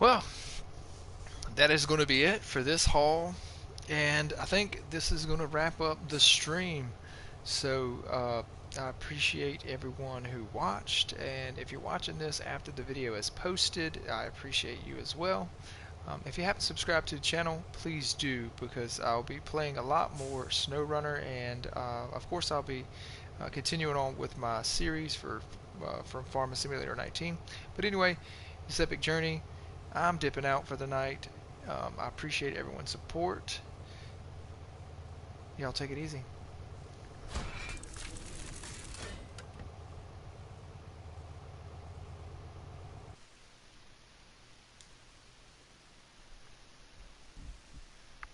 Well, that is going to be it for this haul, and I think this is going to wrap up the stream. So I appreciate everyone who watched, and if you're watching this after the video is posted, I appreciate you as well. If you haven't subscribed to the channel, please do, because I'll be playing a lot more SnowRunner, and of course I'll be continuing on with my series from Farming Simulator 19. But anyway, this EPiCJERNi, I'm dipping out for the night. I appreciate everyone's support. Y'all take it easy.